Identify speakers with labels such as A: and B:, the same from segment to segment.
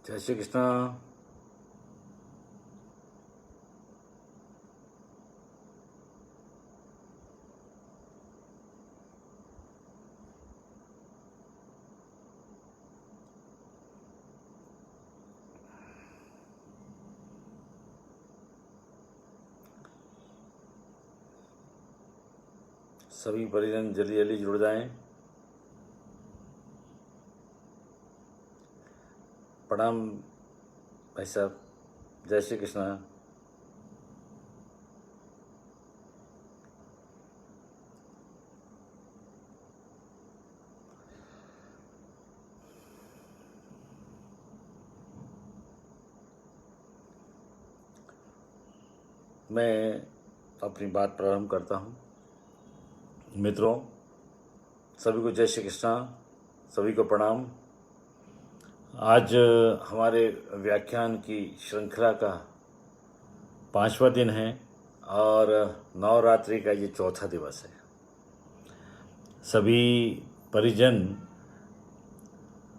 A: जय श्री कृष्ण। सभी परिजन जल्दी जल्दी जुड़ जाएं। प्रणाम भाई साहब, जय श्री कृष्ण। मैं अपनी बात प्रारंभ करता हूँ। मित्रों, सभी को जय श्री कृष्ण, सभी को प्रणाम। आज हमारे व्याख्यान की श्रृंखला का 5वां दिन है और नवरात्रि का ये चौथा दिवस है। सभी परिजन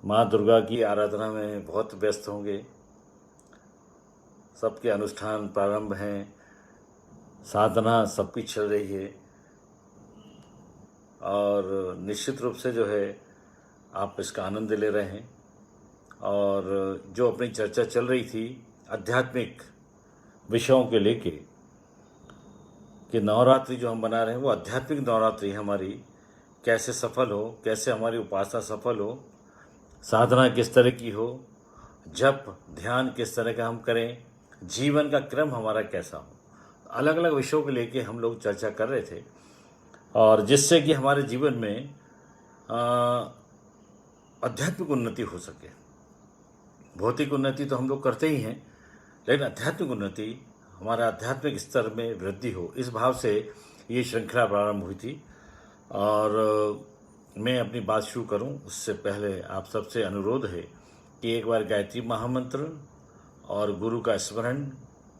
A: माँ दुर्गा की आराधना में बहुत व्यस्त होंगे। सबके अनुष्ठान प्रारंभ हैं, साधना सबकी चल रही है और निश्चित रूप से जो है आप इसका आनंद ले रहे हैं। और जो अपनी चर्चा चल रही थी आध्यात्मिक विषयों के लेके कि नवरात्रि जो हम बना रहे हैं वो आध्यात्मिक नवरात्रि हमारी कैसे सफल हो, कैसे हमारी उपासना सफल हो, साधना किस तरह की हो, जप ध्यान किस तरह का हम करें, जीवन का क्रम हमारा कैसा हो, अलग अलग विषयों को लेके हम लोग चर्चा कर रहे थे। और जिससे कि हमारे जीवन में आध्यात्मिक उन्नति हो सके। भौतिक उन्नति तो हम लोग करते ही हैं, लेकिन आध्यात्मिक उन्नति, हमारा आध्यात्मिक स्तर में वृद्धि हो, इस भाव से ये श्रृंखला प्रारंभ हुई थी। और मैं अपनी बात शुरू करूं उससे पहले आप सबसे अनुरोध है कि एक बार गायत्री महामंत्र और गुरु का स्मरण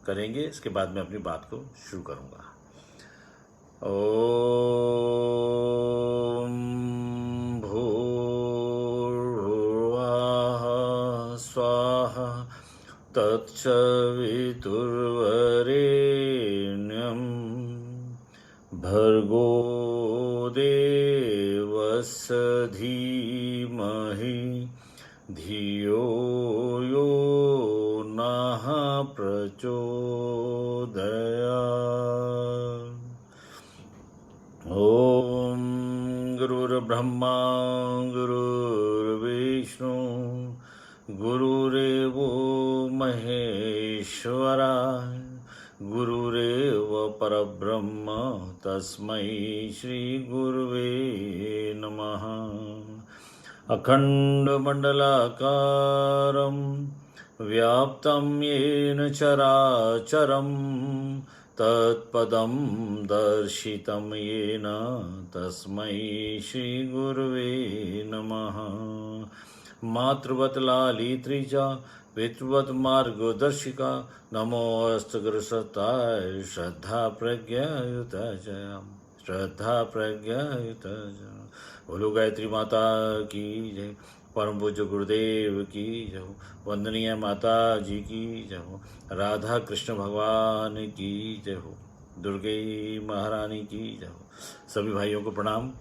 A: करेंगे। इसके बाद मैं अपनी बात को शुरू करूंगा। ओम भूर्भुवः स्वाहा तत्सवितुर्वरेण्यं भर्गो देवस्य धीमहि धियो यो नः प्रचोदयात्। ॐ गुरुर्ब्रह्मा गुरुर्विष्णु गुरुरेवो महेश्वरा गुरुरेव परब्रह्म तस्मै श्रीगुरुवे नमः। अखण्डमण्डलाकारं व्याप्तं येन चराचरं तत्पदं दर्शितं येन तस्मै श्रीगुरुवे नमः। मातृवत् लालित्रिजा पितृवत् मार्गदर्शिका नमोऽस्तु गुरुसत्ताय श्रद्धा प्रज्ञायुत बोलो गायत्री माता की जय। परम पूज्य गुरुदेव की जय। वंदनीय माता जी की जय। राधा कृष्ण भगवान की जय हो। दुर्गे महारानी की जय हो। सभी भाइयों को प्रणाम,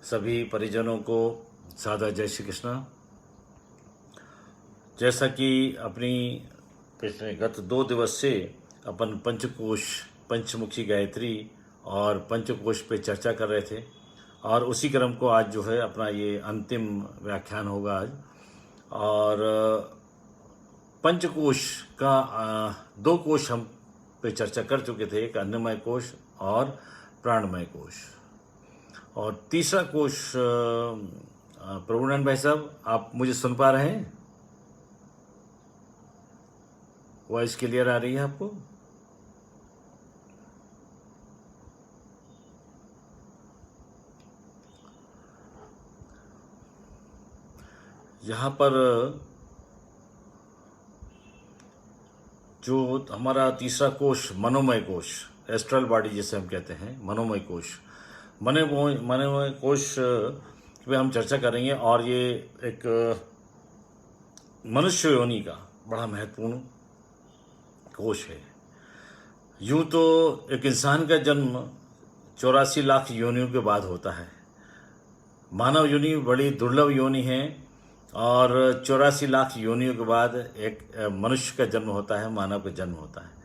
A: सभी परिजनों को सादर जय श्री कृष्ण। जैसा कि अपनी पिछले गत 2 दिवस से अपन पंचकोश, पंचमुखी गायत्री और पंचकोश पे चर्चा कर रहे थे और उसी क्रम को आज जो है अपना ये अंतिम व्याख्यान होगा आज। और पंचकोश का 2 कोश हम पे चर्चा कर चुके थे, एक अन्नमय कोश और प्राणमय कोश। और तीसरा कोश प्रभुनंद भाई साहब, आप मुझे सुन पा रहे हैं? वॉइस क्लियर आ रही है आपको? यहाँ पर जो हमारा तीसरा कोश मनोमय कोश, एस्ट्रल बॉडी जिसे हम कहते हैं, मनोमय कोश, मनोमय कोश पे हम चर्चा करेंगे। और ये एक मनुष्य योनि का बड़ा महत्वपूर्ण कोश है। यूँ तो एक इंसान का जन्म 84 लाख योनियों के बाद होता है। मानव योनि बड़ी दुर्लभ योनि है और 84 लाख योनियों के बाद एक मनुष्य का जन्म होता है, मानव का जन्म होता है।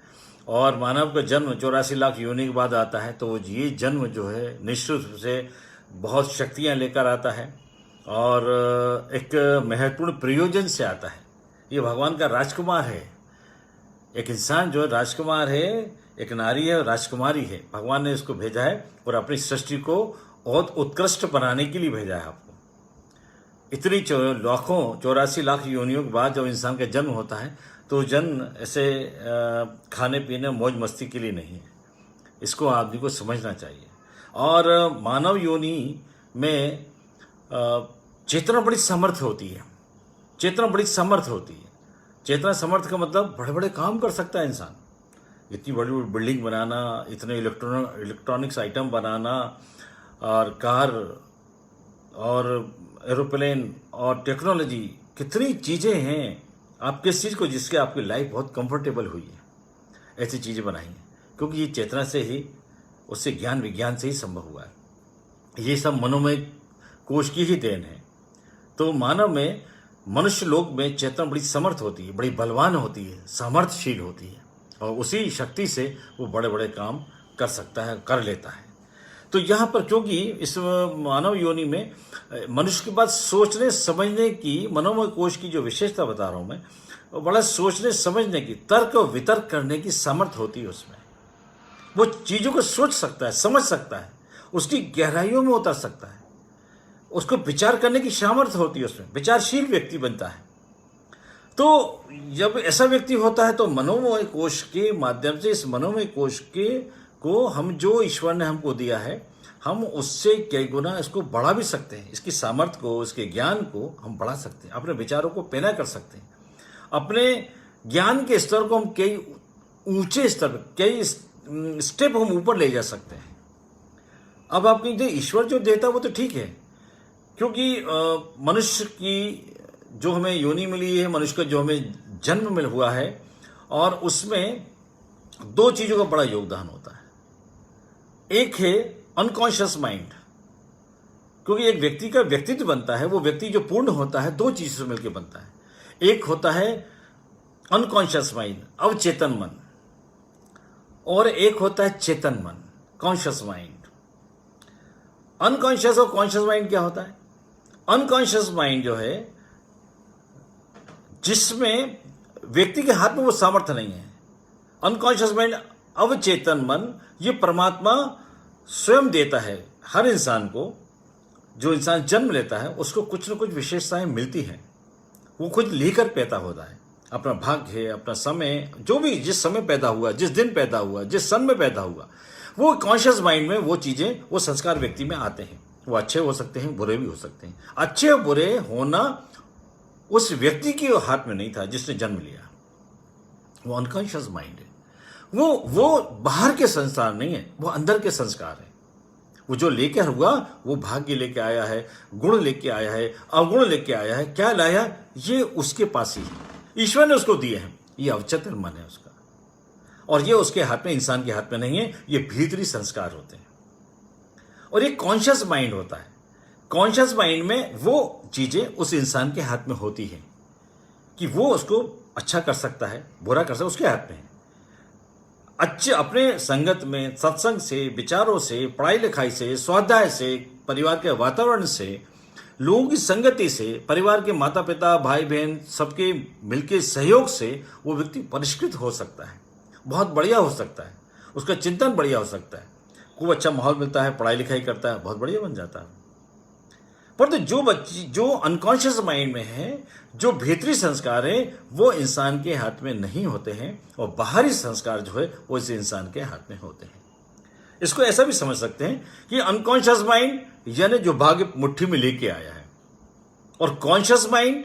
A: और मानव का जन्म 84 लाख योनि के बाद आता है, तो ये जन्म जो है निश्चित रूप से बहुत शक्तियाँ लेकर आता है और एक महत्वपूर्ण प्रयोजन से आता है। ये भगवान का राजकुमार है। एक इंसान जो है राजकुमार है, एक नारी है और राजकुमारी है। भगवान ने इसको भेजा है और अपनी सृष्टि को बहुत उत्कृष्ट बनाने के लिए भेजा है आपको। इतनी लाखों 84 लाख योनियों के बाद जब इंसान का जन्म होता है, तो जन्म ऐसे खाने पीने मौज मस्ती के लिए नहीं है। इसको आदमी को समझना चाहिए। और मानव योनि में चेतना बड़ी समर्थ होती है। चेतना बड़ी समर्थ होती है। चेतना समर्थ का मतलब बड़े बड़े काम कर सकता है इंसान। इतनी बड़ी बड़ी बिल्डिंग बनाना, इतने इलेक्ट्रॉनिक्स आइटम बनाना, और कार और एरोप्लेन और टेक्नोलॉजी, कितनी चीज़ें हैं। आप किस चीज़ को जिसके आपकी लाइफ बहुत कंफर्टेबल हुई है, ऐसी चीज़ें बनाई हैं, क्योंकि ये चेतना से ही, उससे ज्ञान विज्ञान से ही संभव हुआ है। ये सब मनोमय कोश की ही देन है। तो मानव में, मनुष्य लोक में चेतना बड़ी समर्थ होती है, बड़ी बलवान होती है, सामर्थ्यशील होती है और उसी शक्ति से वो बड़े बड़े काम कर सकता है, कर लेता है। तो यहाँ पर क्योंकि इस मानव योनि में मनुष्य के पास सोचने समझने की, मनोमय कोश की जो विशेषता बता रहा हूँ मैं, वो बड़ा सोचने समझने की, तर्क और वितर्क करने की सामर्थ्य होती है उसमें। वो चीज़ों को सोच सकता है, समझ सकता है, उसकी गहराइयों में उतर सकता है, उसको विचार करने की सामर्थ्य होती है उसमें, विचारशील व्यक्ति बनता है। तो जब ऐसा व्यक्ति होता है तो मनोमय कोश के माध्यम से, इस मनोमय कोश को हम जो ईश्वर ने हमको दिया है, हम उससे कई गुना इसको बढ़ा भी सकते हैं। इसकी सामर्थ्य को, इसके ज्ञान को हम बढ़ा सकते हैं, अपने विचारों को पैना कर सकते हैं, अपने ज्ञान के स्तर को हम कई ऊंचे स्तर पर, कई स्टेप हम ऊपर ले जा सकते हैं। अब आपको जो ईश्वर जो देता है वो तो ठीक है, क्योंकि मनुष्य की जो हमें योनि मिली है, मनुष्य का जो हमें जन्म मिल हुआ है, और उसमें दो चीज़ों का बड़ा योगदान होता है। एक है अनकॉन्शियस माइंड, क्योंकि एक व्यक्ति का व्यक्तित्व बनता है, वो व्यक्ति जो पूर्ण होता है दो चीज़ों से मिलकर बनता है। एक होता है अनकॉन्शियस माइंड, अवचेतन मन, और एक होता है चेतन मन, कॉन्शियस माइंड। अनकॉन्शियस और कॉन्शियस माइंड क्या होता है? अनकॉन्शियस माइंड जो है, जिसमें व्यक्ति के हाथ में वो सामर्थ्य नहीं है। अनकॉन्शियस माइंड, अवचेतन मन, ये परमात्मा स्वयं देता है हर इंसान को। जो इंसान जन्म लेता है उसको कुछ न कुछ विशेषताएं मिलती हैं, वो खुद लेकर पैदा होता है। अपना भाग्य है, अपना समय, जो भी जिस समय पैदा हुआ, जिस दिन पैदा हुआ, जिस सन में पैदा हुआ, वो कॉन्शियस माइंड में वो चीज़ें, वो संस्कार व्यक्ति में आते हैं। वो अच्छे हो सकते हैं, बुरे भी हो सकते हैं। अच्छे और बुरे होना उस व्यक्ति के हाथ में नहीं था जिसने जन्म लिया। वो अनकॉन्शियस माइंड है। वो बाहर के संस्कार नहीं है, वो अंदर के संस्कार है। वो जो लेकर हुआ, वो भाग्य लेके आया है, गुण लेके आया है, अवगुण लेके आया है। क्या लाया, ये उसके पास ही है, ईश्वर ने उसको दिए हैं। ये अवचेतन मन है उसका, और ये उसके हाथ में, इंसान के हाथ में नहीं है। ये भीतरी संस्कार होते हैं। और एक कॉन्शियस माइंड होता है। कॉन्शियस माइंड में वो चीजें उस इंसान के हाथ में होती हैं कि वो उसको अच्छा कर सकता है, बुरा कर सकता है, उसके हाथ में है। अच्छे अपने संगत में, सत्संग से, विचारों से, पढ़ाई लिखाई से, स्वाध्याय से, परिवार के वातावरण से, लोगों की संगति से, परिवार के माता पिता, भाई बहन, सबके मिलके सहयोग से वो व्यक्ति परिष्कृत हो सकता है, बहुत बढ़िया हो सकता है, उसका चिंतन बढ़िया हो सकता है, खूब अच्छा माहौल मिलता है, पढ़ाई लिखाई करता है, बहुत बढ़िया बन जाता है। परंतु जो बच्ची, जो अनकॉन्शियस माइंड में है, जो भीतरी संस्कार है, वो इंसान के हाथ में नहीं होते हैं, और बाहरी संस्कार जो है वो इस इंसान के हाथ में होते हैं। इसको ऐसा भी समझ सकते हैं कि अनकॉन्शियस माइंड यानी जो भाग्य मुट्ठी में लेके आया है, और कॉन्शियस माइंड,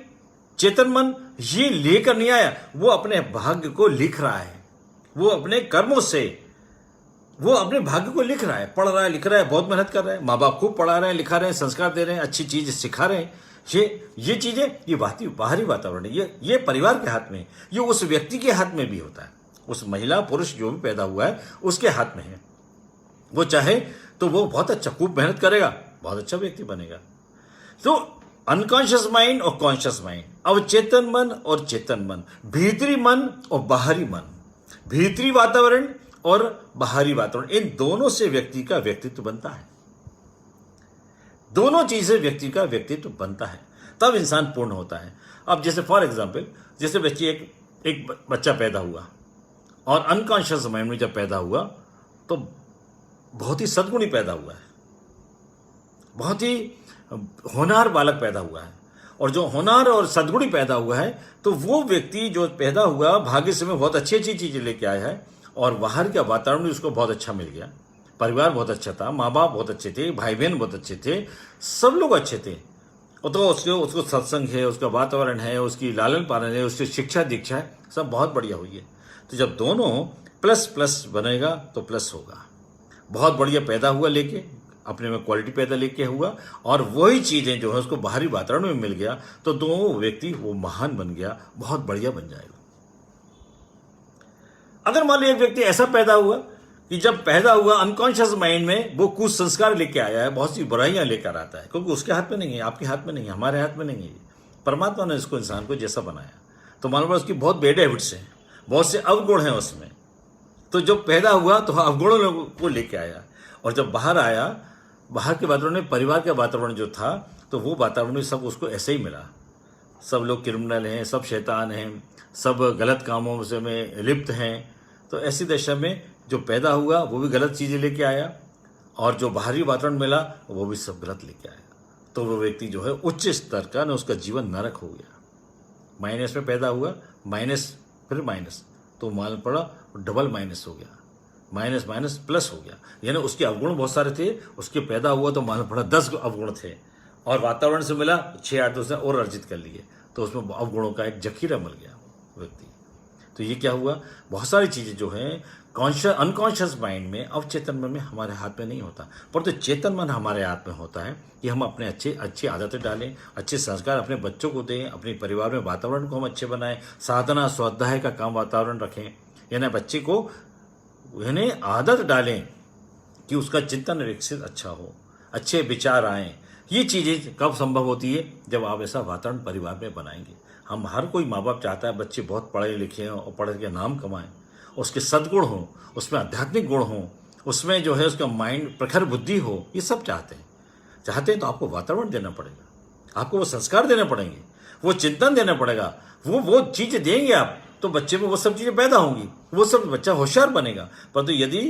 A: चेतन मन, ये लेकर नहीं आया, वो अपने भाग्य को लिख रहा है। वो अपने कर्मों से वो अपने भाग्य को लिख रहा है, पढ़ रहा है, लिख रहा है, बहुत मेहनत कर रहा है। माँ बाप खूब पढ़ा रहे हैं, लिखा रहे हैं, संस्कार दे रहे हैं, अच्छी चीज सिखा रहे हैं, ये चीजें, ये बाहरी वातावरण है, ये परिवार के हाथ में है, ये उस व्यक्ति के हाथ में भी होता है, उस महिला पुरुष जो भी पैदा हुआ है उसके हाथ में है। वो चाहे तो वो बहुत अच्छा, खूब मेहनत करेगा, बहुत अच्छा व्यक्ति बनेगा। तो अनकॉन्शियस माइंड और कॉन्शियस माइंड, अवचेतन मन और चेतन मन, भीतरी मन और बाहरी मन, भीतरी वातावरण और बाहरी वातावरण, इन दोनों से व्यक्ति का व्यक्तित्व बनता है। दोनों चीजें व्यक्ति का व्यक्तित्व बनता है, तब इंसान पूर्ण होता है। अब जैसे फॉर एग्जाम्पल, जैसे बच्ची एक बच्चा पैदा हुआ और अनकॉन्शियस माइंड में जब पैदा हुआ तो बहुत ही सद्गुणी पैदा हुआ है, बहुत ही होनहार बालक पैदा हुआ है। और जो होनहार और सद्गुणी पैदा हुआ है तो वो व्यक्ति जो पैदा हुआ भाग्य से में बहुत अच्छी अच्छी चीजें लेके आया है, और बाहर का वातावरण भी उसको बहुत अच्छा मिल गया, परिवार बहुत अच्छा था, माँ बाप बहुत अच्छे थे, भाई बहन बहुत अच्छे थे, सब लोग अच्छे थे। और तो उसको सत्संग है, उसका वातावरण है, उसकी लालन पालन है, उसकी शिक्षा दीक्षा है, सब बहुत बढ़िया हुई है। तो जब दोनों प्लस प्लस बनेगा तो प्लस होगा। बहुत बढ़िया पैदा हुआ, लेके अपने में क्वालिटी पैदा लेके हुआ, और वही चीजें जो है उसको बाहरी वातावरण में मिल गया, तो दोनों व्यक्ति वो महान बन गया, बहुत बढ़िया बन जाएगा। अगर मान लो एक व्यक्ति ऐसा पैदा हुआ कि जब पैदा हुआ अनकॉन्शियस माइंड में वो कुछ संस्कार लेके आया है, बहुत सी बुराइयां लेकर आता है, क्योंकि उसके हाथ में नहीं है, आपके हाथ में नहीं है, हमारे हाथ में नहीं है। परमात्मा ने इसको, इंसान को जैसा बनाया, तो मान लो उसकी बहुत बैड हैबिट्स हैं, बहुत से अवगुण हैं उसमें। तो जब पैदा हुआ तो अवगुणों को लेके आया, और जब बाहर आया, बाहर के वातावरण में परिवार का वातावरण जो था, तो वो वातावरण में सब उसको ऐसे ही मिला। सब लोग क्रिमिनल हैं, सब शैतान हैं, सब गलत कामों से में लिप्त हैं। तो ऐसी दशा में जो पैदा हुआ वो भी गलत चीज़ें लेके आया, और जो बाहरी वातावरण मिला वो भी सब गलत लेके आया। तो वो व्यक्ति जो है उच्च स्तर का, ना उसका जीवन नरक हो गया। माइनस में पैदा हुआ, माइनस फिर माइनस, तो मालूम पड़ा डबल माइनस हो गया, माइनस माइनस प्लस हो गया। यानी उसके अवगुण बहुत सारे थे, उसके पैदा हुआ तो मालूम पड़ा 10 अवगुण थे, और वातावरण से मिला 6-8 उसने और अर्जित कर लिए, तो उसमें अवगुणों का एक जखीरा मिल गया व्यक्ति। तो ये क्या हुआ, बहुत सारी चीजें जो हैं अनकॉन्शियस माइंड में, अवचेतन मन में हमारे हाथ में नहीं होता, पर तो चेतन मन हमारे हाथ में होता है कि हम अपने अच्छी आदतें डालें, अच्छे संस्कार अपने बच्चों को दें, अपने परिवार में वातावरण को हम अच्छे बनाएं, साधना स्वाध्याय का काम वातावरण रखें, यानी बच्चे को यानी आदत डालें कि उसका चिंतन विकसित अच्छा हो, अच्छे विचार आएँ। ये चीज़ें कब संभव होती है, जब आप ऐसा वातावरण परिवार में बनाएंगे। हम हर कोई माँ बाप चाहता है बच्चे बहुत पढ़े लिखे हों और पढ़ के नाम कमाएं, उसके सद्गुण हों, उसमें आध्यात्मिक गुण हों, उसमें जो है उसका माइंड प्रखर बुद्धि हो, ये सब चाहते हैं। तो आपको वातावरण देना पड़ेगा, आपको वो संस्कार देने पड़ेंगे, वो चिंतन देना पड़ेगा, वो चीज़ें देंगे आप, तो बच्चे में वो सब चीज़ें पैदा होंगी, वो सब बच्चा होशियार बनेगा। परंतु यदि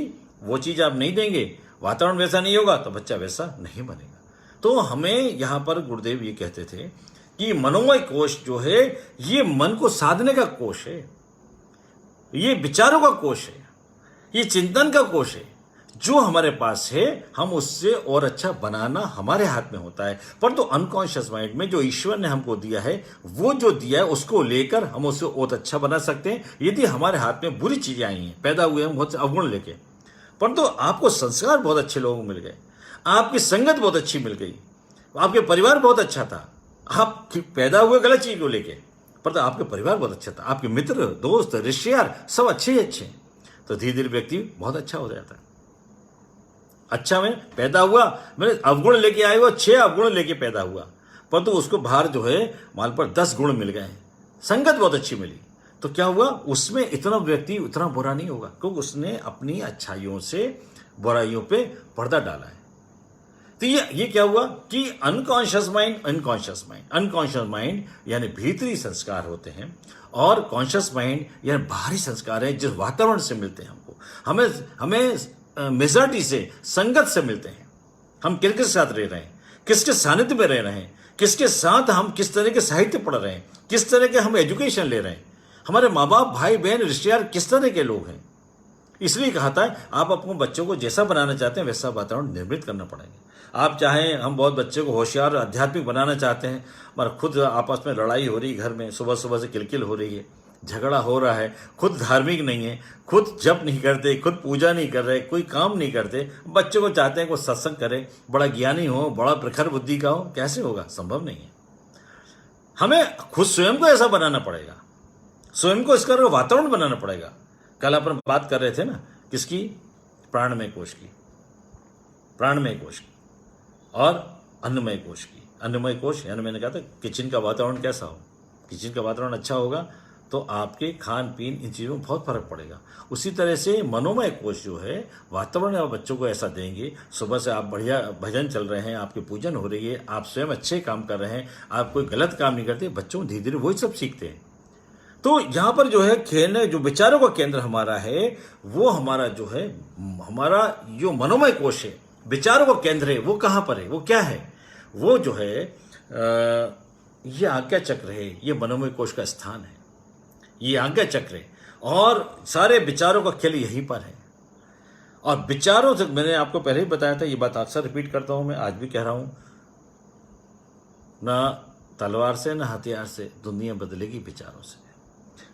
A: वो चीज़ आप नहीं देंगे, वातावरण वैसा नहीं होगा, तो बच्चा वैसा नहीं बनेगा। तो हमें यहाँ पर गुरुदेव ये कहते थे कि मनोमय कोश जो है, ये मन को साधने का कोश है, ये विचारों का कोश है, ये चिंतन का कोश है। जो हमारे पास है हम उससे और अच्छा बनाना हमारे हाथ में होता है। परंतु अनकॉन्शियस माइंड में जो ईश्वर ने हमको दिया है, वो जो दिया है उसको लेकर हम उससे और अच्छा बना सकते हैं। यदि हमारे हाथ में बुरी चीजें आई हैं, पैदा हुए हम बहुत से अवगुण लेके, परंतु आपको संस्कार बहुत अच्छे लोगों को मिल गए, आपकी संगत बहुत अच्छी मिल गई, आपके परिवार बहुत अच्छा था, आप पैदा हुए गलत चीज को लेके, परंतु आपके परिवार बहुत अच्छा था, आपके मित्र दोस्त रिश्तेदार सब अच्छे ही अच्छे, तो धीरे धीरे व्यक्ति बहुत अच्छा हो जाता है। अच्छा में पैदा हुआ, मैंने अवगुण लेके आए हुआ, 6 अवगुण लेके पैदा हुआ, परंतु उसको बाहर जो है मान पर 10 गुण मिल गए, संगत बहुत अच्छी मिली, तो क्या हुआ, उसमें इतना व्यक्ति उतना बुरा नहीं होगा, क्योंकि उसने अपनी अच्छाइयों से बुराइयों पे पर्दा डाला है। तो ये क्या हुआ कि अनकॉन्शियस माइंड यानी भीतरी संस्कार होते हैं, और कॉन्शियस माइंड यानी बाहरी संस्कार है, जिस वातावरण से मिलते हैं हमको, हमें मेजॉरिटी से संगत से मिलते हैं। हम किसके साथ रह रहे हैं, किसके सानिध्य में रह रहे हैं, किसके साथ हम किस तरह के साहित्य पढ़ रहे हैं, किस तरह के हम एजुकेशन ले रहे हैं, हमारे माँ बाप भाई बहन रिश्तेदार किस तरह के लोग हैं। इसलिए कहा था आप अपने बच्चों को जैसा बनाना चाहते हैं वैसा वातावरण निर्मित करना पड़ेगा। आप चाहें, हम बहुत बच्चे को होशियार आध्यात्मिक बनाना चाहते हैं, मगर खुद आपस में लड़ाई हो रही, घर में सुबह सुबह से किलकिल हो रही है, झगड़ा हो रहा है, खुद धार्मिक नहीं है, खुद जप नहीं करते, खुद पूजा नहीं कर रहे, कोई काम नहीं करते, बच्चों को चाहते हैं कोई सत्संग करे, बड़ा ज्ञानी हो, बड़ा प्रखर बुद्धि का हो, कैसे होगा, संभव नहीं है। हमें खुद स्वयं को ऐसा बनाना पड़ेगा, स्वयं को इसका वातावरण बनाना पड़ेगा। कल अपन बात कर रहे थे ना, किसकी? प्राणमय कोश की, प्राणमय कोश की और अन्नमय कोश की। अन्नमय कोश यानी मैंने कहा था किचन का वातावरण कैसा हो, किचन का वातावरण अच्छा होगा तो आपके खान पीन इन चीज़ों में बहुत फर्क पड़ेगा। उसी तरह से मनोमय कोश जो है, वातावरण आप बच्चों को ऐसा देंगे, सुबह से आप बढ़िया भजन चल रहे हैं, आपकी पूजन हो रही है, आप स्वयं अच्छे काम कर रहे हैं, आप कोई गलत काम नहीं करते, बच्चों धीरे धीरे वही सब सीखते हैं। तो यहाँ पर जो है खेलने, जो विचारों का केंद्र हमारा है, वो हमारा जो है, हमारा जो मनोमय कोश है, विचारों का केंद्र है, वो कहाँ पर है, वो क्या है? वो जो है ये आज्ञा चक्र है, ये मनोमय कोश का स्थान है, ये आज्ञा चक्र है और सारे विचारों का खेल यहीं पर है। और विचारों से मैंने आपको पहले ही बताया था, ये बात अक्सर रिपीट करता हूं, मैं आज भी कह रहा हूं, ना तलवार से ना हथियार से दुनिया बदलेगी विचारों से।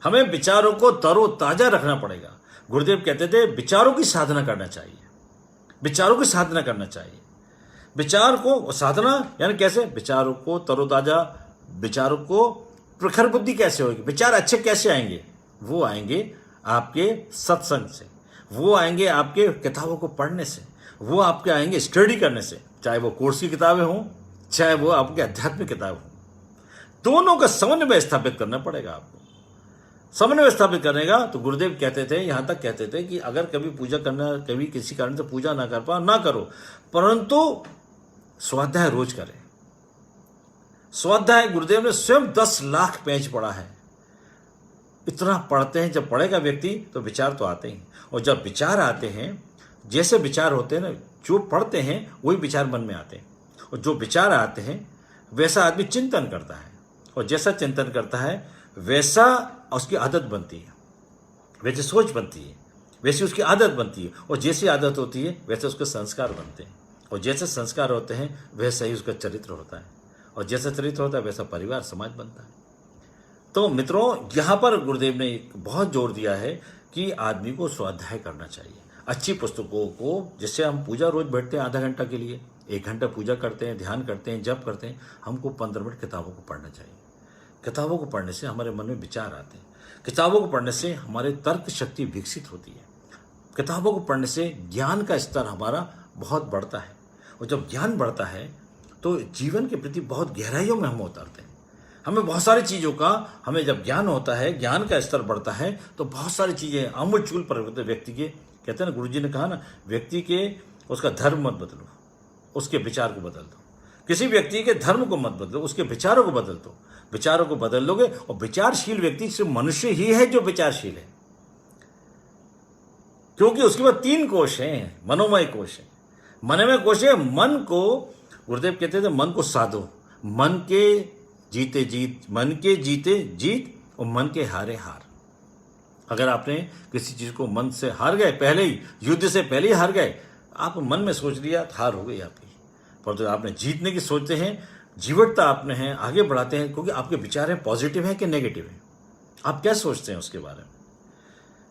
A: हमें विचारों को तरोताजा रखना पड़ेगा। गुरुदेव कहते थे विचारों की साधना करना चाहिए, विचारों की साधना करना चाहिए। विचार को साधना यानी कैसे? विचारों को तरोताजा, विचारों को प्रखर बुद्धि कैसे होगी, विचार अच्छे कैसे आएंगे? वो आएंगे आपके सत्संग से, वो आएंगे आपके किताबों को पढ़ने से, वो आपके आएंगे स्टडी करने से, चाहे वो कोर्स की किताबें हों, चाहे वो आपके आध्यात्मिक किताब हों। दोनों का समन्वय स्थापित करना पड़ेगा आपको। समन्वय स्थापित करने का तो गुरुदेव कहते थे, यहां तक कहते थे कि अगर कभी पूजा करना, कभी किसी कारण से पूजा ना कर पाओ ना करो, परंतु स्वाध्याय रोज करें। स्वाध्याय गुरुदेव ने स्वयं 10 लाख पेज पढ़ा है। इतना पढ़ते हैं, जब पढ़ेगा व्यक्ति तो विचार तो आते हैं, और जब विचार आते हैं, जैसे विचार होते हैं ना, जो पढ़ते हैं वही विचार मन में आते हैं, और जो विचार आते हैं वैसा आदमी चिंतन करता है, और जैसा चिंतन करता है वैसा उसकी आदत बनती है, वैसे सोच बनती है, वैसी उसकी आदत बनती है, और जैसी आदत होती है वैसे उसके संस्कार बनते हैं, और जैसे संस्कार होते हैं वैसा ही उसका चरित्र होता है, और जैसा चरित्र होता है वैसा परिवार समाज बनता है। तो मित्रों, यहाँ पर गुरुदेव ने बहुत जोर दिया है कि आदमी को स्वाध्याय करना चाहिए, अच्छी पुस्तकों को, जिससे हम पूजा रोज बैठते हैं आधा घंटा के लिए, 1 घंटा पूजा करते हैं, ध्यान करते हैं, जप करते हैं, हमको 15 मिनट किताबों को पढ़ना चाहिए। किताबों को पढ़ने से हमारे मन में विचार आते हैं, किताबों को पढ़ने से हमारे तर्क शक्ति विकसित होती है, किताबों को पढ़ने से ज्ञान का स्तर हमारा बहुत बढ़ता है, और जब ज्ञान बढ़ता है तो जीवन के प्रति बहुत गहराइयों में हम उतरते हैं। हमें बहुत सारी चीज़ों का, हमें जब ज्ञान होता है, ज्ञान का स्तर बढ़ता है, तो बहुत सारी चीज़ें आमूलचूल परिवर्तन व्यक्ति के, कहते हैं ना, गुरुजी ने कहा ना, व्यक्ति के उसका धर्म मत बदलो, उसके विचार को बदल दो। किसी व्यक्ति के धर्म को मत बदलो, उसके विचारों को बदल दो। विचारों को बदल लोगे, और विचारशील व्यक्ति सिर्फ मनुष्य ही है जो विचारशील है, क्योंकि उसके बाद 3 कोश हैं, मनोमय कोश है। मनोमय कोश है, मन को गुरुदेव कहते थे मन को साधो, मन के जीते जीत, मन के जीते जीत और मन के हारे हार। अगर आपने किसी चीज को मन से हार गए, पहले ही युद्ध से पहले ही हार गए, आप मन में सोच लिया, हार हो गई आपकी। पर तो आपने जीतने की सोचते हैं, जीवटता आपने है, आगे बढ़ाते हैं, क्योंकि आपके विचार हैं पॉजिटिव है कि नेगेटिव है, आप क्या सोचते हैं उसके बारे में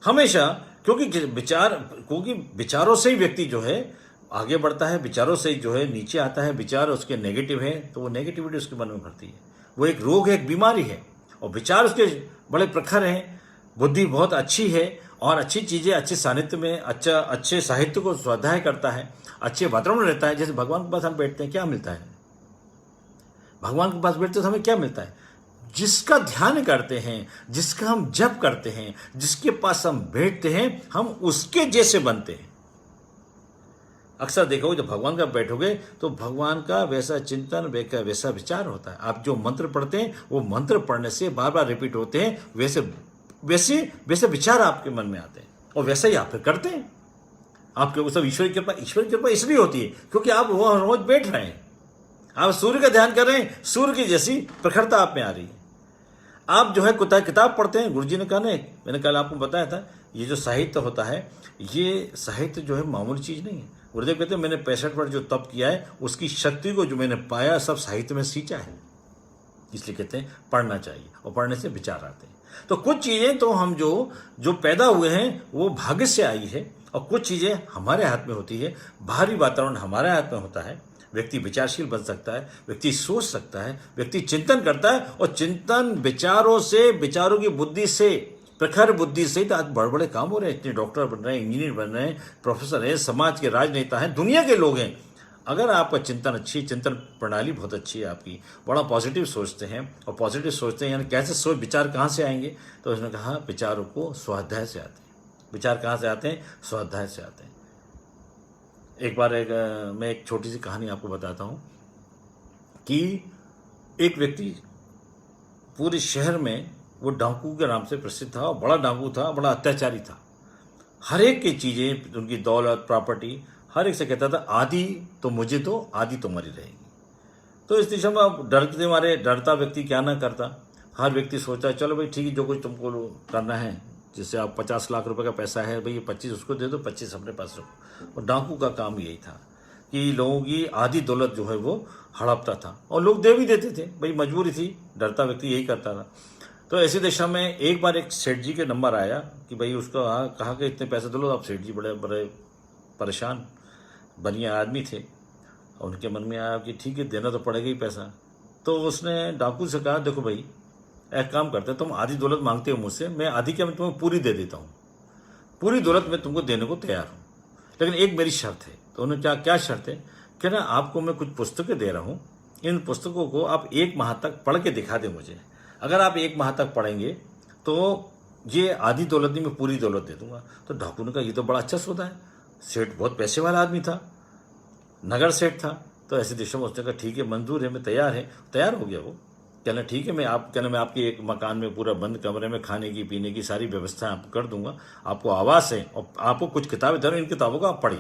A: हमेशा, क्योंकि विचारों से ही व्यक्ति जो है आगे बढ़ता है, विचारों से ही जो है नीचे आता है। विचार उसके नेगेटिव है तो वो नेगेटिविटी उसके मन में भरती है, वो एक रोग है, एक बीमारी है। और विचार उसके बड़े प्रखर हैं, बुद्धि बहुत अच्छी है, और अच्छी चीजें अच्छे सानिध्य में, अच्छे साहित्य को स्वाध्याय करता है, अच्छे वातावरण में रहता है। जैसे भगवान के पास हम बैठते हैं, क्या मिलता है? भगवान के पास बैठते तो हमें क्या मिलता है? जिसका ध्यान करते हैं, जिसका हम जप करते हैं, जिसके पास हम बैठते हैं, हम उसके जैसे बनते हैं। अक्सर देखो, जब भगवान का बैठोगे तो भगवान का वैसा चिंतन, वैसा विचार होता है। आप जो मंत्र पढ़ते हैं, वो मंत्र पढ़ने से बार बार रिपीट होते हैं, वैसे विचार आपके मन में आते हैं, और वैसा ही आप फिर करते हैं। आपके सब ईश्वर की कृपा इसलिए होती है क्योंकि आप वो रोज बैठ रहे हैं, आप सूर्य का ध्यान कर रहे हैं, सूर्य की जैसी प्रखरता आप में आ रही है। आप जो है किताब पढ़ते हैं, गुरुजी ने कहा ना, मैंने कल आपको बताया था, ये जो साहित्य होता है, ये साहित्य जो है मामूली चीज नहीं है। गुरुदेव कहते हैं मैंने 65 वर्ष जो तप किया है, उसकी शक्ति को जो मैंने पाया सब साहित्य में सींचा है। इसलिए कहते हैं पढ़ना चाहिए, और पढ़ने से विचार आते हैं। तो कुछ चीजें तो हम जो पैदा हुए हैं वो भाग्य से आई है, और कुछ चीजें हमारे हाथ में होती है, बाहरी वातावरण हमारे हाथ में होता है, व्यक्ति विचारशील बन सकता है, व्यक्ति सोच सकता है, व्यक्ति चिंतन करता है, और चिंतन विचारों से, विचारों की बुद्धि से, प्रखर बुद्धि से तो आज बड़े बड़े काम हो रहे हैं। इतने डॉक्टर बन रहे हैं, इंजीनियर बन रहे हैं, प्रोफेसर हैं, समाज के राजनेता हैं, दुनिया के लोग हैं। अगर आपका चिंतन अच्छी, चिंतन प्रणाली बहुत अच्छी है आपकी, बड़ा पॉजिटिव सोचते हैं, और पॉजिटिव सोचते हैं यानी कैसे सोच, विचार कहाँ से आएंगे? तो उसने कहा विचारों को स्वाध्याय से आते हैं। विचार कहाँ से आते हैं? स्वाध्याय से आते हैं। एक बार मैं एक छोटी सी कहानी आपको बताता हूँ कि एक व्यक्ति पूरे शहर में, वो डाकू के नाम से प्रसिद्ध था, और बड़ा डाकू था, बड़ा अत्याचारी था। हर एक की चीज़ें, उनकी दौलत, प्रॉपर्टी, हर एक से कहता था आधी तो मुझे दो, आधी तुम्हारी रहेगी। तो इस दिशा में अब डरते मारे, डरता व्यक्ति क्या ना करता। हर व्यक्ति सोचता है चलो भाई ठीक है, जो कुछ तुमको करना है, जैसे आप 50 लाख रुपए का पैसा है भाई, ये 25 उसको दे दो, 25 अपने पास रखो। और डाकू का काम यही था कि लोगों की आधी दौलत जो है वो हड़पता था, और लोग दे भी देते थे, भाई मजबूरी थी, डरता व्यक्ति यही करता था। तो ऐसी दिशा में एक बार एक सेठ जी के नंबर आया कि भाई उसको कहा कि इतने पैसे दो। आप सेठ जी बड़े बड़े परेशान बनिया आदमी थे, और उनके मन में आया कि ठीक है, देना तो पड़ेगा ही पैसा। तो उसने डाकू से कहा देखो भाई, एक काम करते तुम आधी दौलत मांगते हो मुझसे, मैं आधी क्या, मैं तुम्हें पूरी दे देता हूँ, पूरी दौलत मैं तुमको देने को तैयार हूँ, लेकिन एक मेरी शर्त है। तो उन्होंने क्या शर्त है? कि ना आपको मैं कुछ पुस्तकें दे रहा हूँ, इन पुस्तकों को आप 1 माह तक पढ़ के दिखा दें मुझे। अगर आप 1 माह तक पढ़ेंगे तो ये आधी दौलत नहीं, मैं पूरी दौलत दे दूंगा। तो डाकू ने कहा ये तो बड़ा अच्छा सौदा है। सेठ बहुत पैसे वाला आदमी था, नगर सेठ था। तो ऐसी दिशा में उसने कहा ठीक है, मंजूर है, मैं तैयार है। तैयार हो गया वो, कहना ठीक है, मैं आपके एक मकान में पूरा बंद कमरे में खाने की पीने की सारी व्यवस्था आपको कर दूंगा, आपको आवास है, और आपको कुछ किताबें दे रहा हूं, इन किताबों को आप पढ़िए।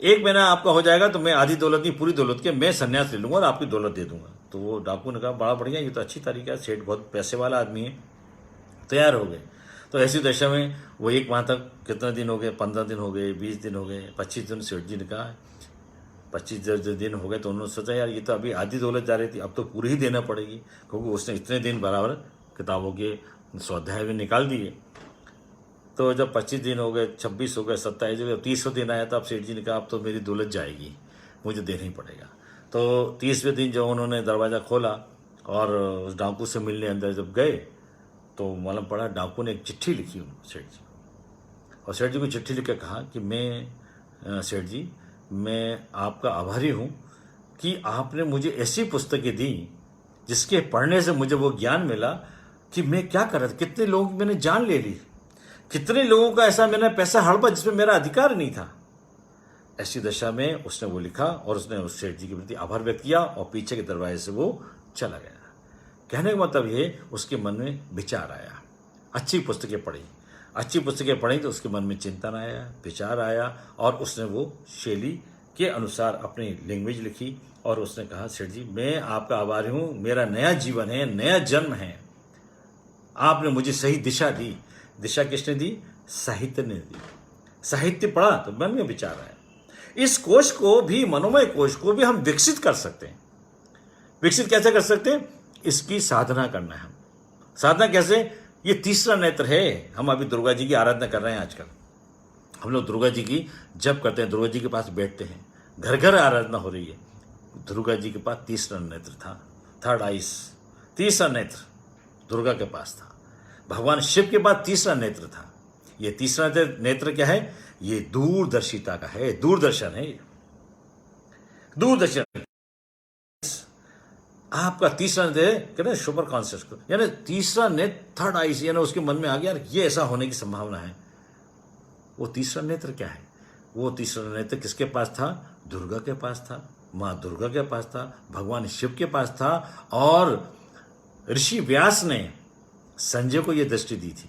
A: 1 महीना आपका हो जाएगा तो मैं आधी दौलत नहीं, पूरी दौलत के मैं संन्यास ले लूंगा और आपकी दौलत दे दूंगा। तो वो डाकू ने कहा बड़ा बढ़िया, ये तो अच्छी तरीका है, सेठ बहुत पैसे वाला आदमी है। तैयार हो गए। तो ऐसी दशा में वो 1 माह तक, कितने दिन हो गए, 15 दिन हो गए, 20 दिन हो गए, 25 दिन। सेठ जी ने कहा 25 दिन हो गए। तो उन्होंने सोचा यार ये तो अभी आधी दौलत जा रही थी, अब तो पूरी ही देना पड़ेगी, क्योंकि उसने इतने दिन बराबर किताबों के स्वाध्याय में निकाल दिए। तो जब 25 दिन हो गए, 26 हो गए, 27 हो गए, 30वें दिन आया, तो अब सेठ जी ने कहा अब तो मेरी दौलत जाएगी, मुझे देना ही पड़ेगा। तो 30वें दिन जब उन्होंने दरवाज़ा खोला और उस डाकू से मिलने अंदर जब गए, तो मालूम पड़ा डाकू ने एक चिट्ठी लिखी उनको, सेठ जी। और सेठ जी को चिट्ठी लिख के कहा कि मैं सेठ जी, मैं आपका आभारी हूँ कि आपने मुझे ऐसी पुस्तकें दी जिसके पढ़ने से मुझे वो ज्ञान मिला कि मैं क्या कर रहा था, कितने लोगों की मैंने जान ले ली, कितने लोगों का ऐसा मैंने पैसा हड़पा जिसमें मेरा अधिकार नहीं था। ऐसी दशा में उसने वो लिखा, और उसने उस सेठ जी के प्रति आभार व्यक्त किया, और पीछे के दरवाजे से वो चला गया। कहने का मतलब ये, उसके मन में विचार आया, अच्छी पुस्तकें पढ़ी, अच्छी पुस्तकें पढ़ी तो उसके मन में चिंतन आया, विचार आया, और उसने वो शैली के अनुसार अपनी लैंग्वेज लिखी। और उसने कहा सेठ जी मैं आपका आभारी हूँ, मेरा नया जीवन है, नया जन्म है, आपने मुझे सही दिशा दी। दिशा किसने दी? साहित्य ने दी। साहित्य पढ़ा तो मन में विचार आया। इस कोश को भी, मनोमय कोश को भी हम विकसित कर सकते हैं। विकसित कैसे कर सकते हैं? इसकी साधना करना है। हम साधना कैसे? ये तीसरा नेत्र है। हम अभी दुर्गा जी की आराधना कर रहे हैं आजकल। हम लोग दुर्गा जी की जप करते हैं, दुर्गा जी के पास बैठते हैं, घर घर आराधना हो रही है। दुर्गा जी के पास तीसरा नेत्र था, 3rd आइस, तीसरा नेत्र दुर्गा के पास था। भगवान शिव के पास तीसरा नेत्र था। ये तीसरा नेत्र क्या है? ये दूरदर्शिता का है, दूरदर्शन है। दूरदर्शन आपका तीसरा नेत्र कहते हैं सुपर कॉन्शियस को, यानी तीसरा नेत्र, 3rd आइस, यानी उसके मन में आ गया यार ये ऐसा होने की संभावना है। वो तीसरा नेत्र क्या है? वो तीसरा नेत्र किसके पास था? दुर्गा के पास था, माँ दुर्गा के पास था, भगवान शिव के पास था। और ऋषि व्यास ने संजय को यह दृष्टि दी थी।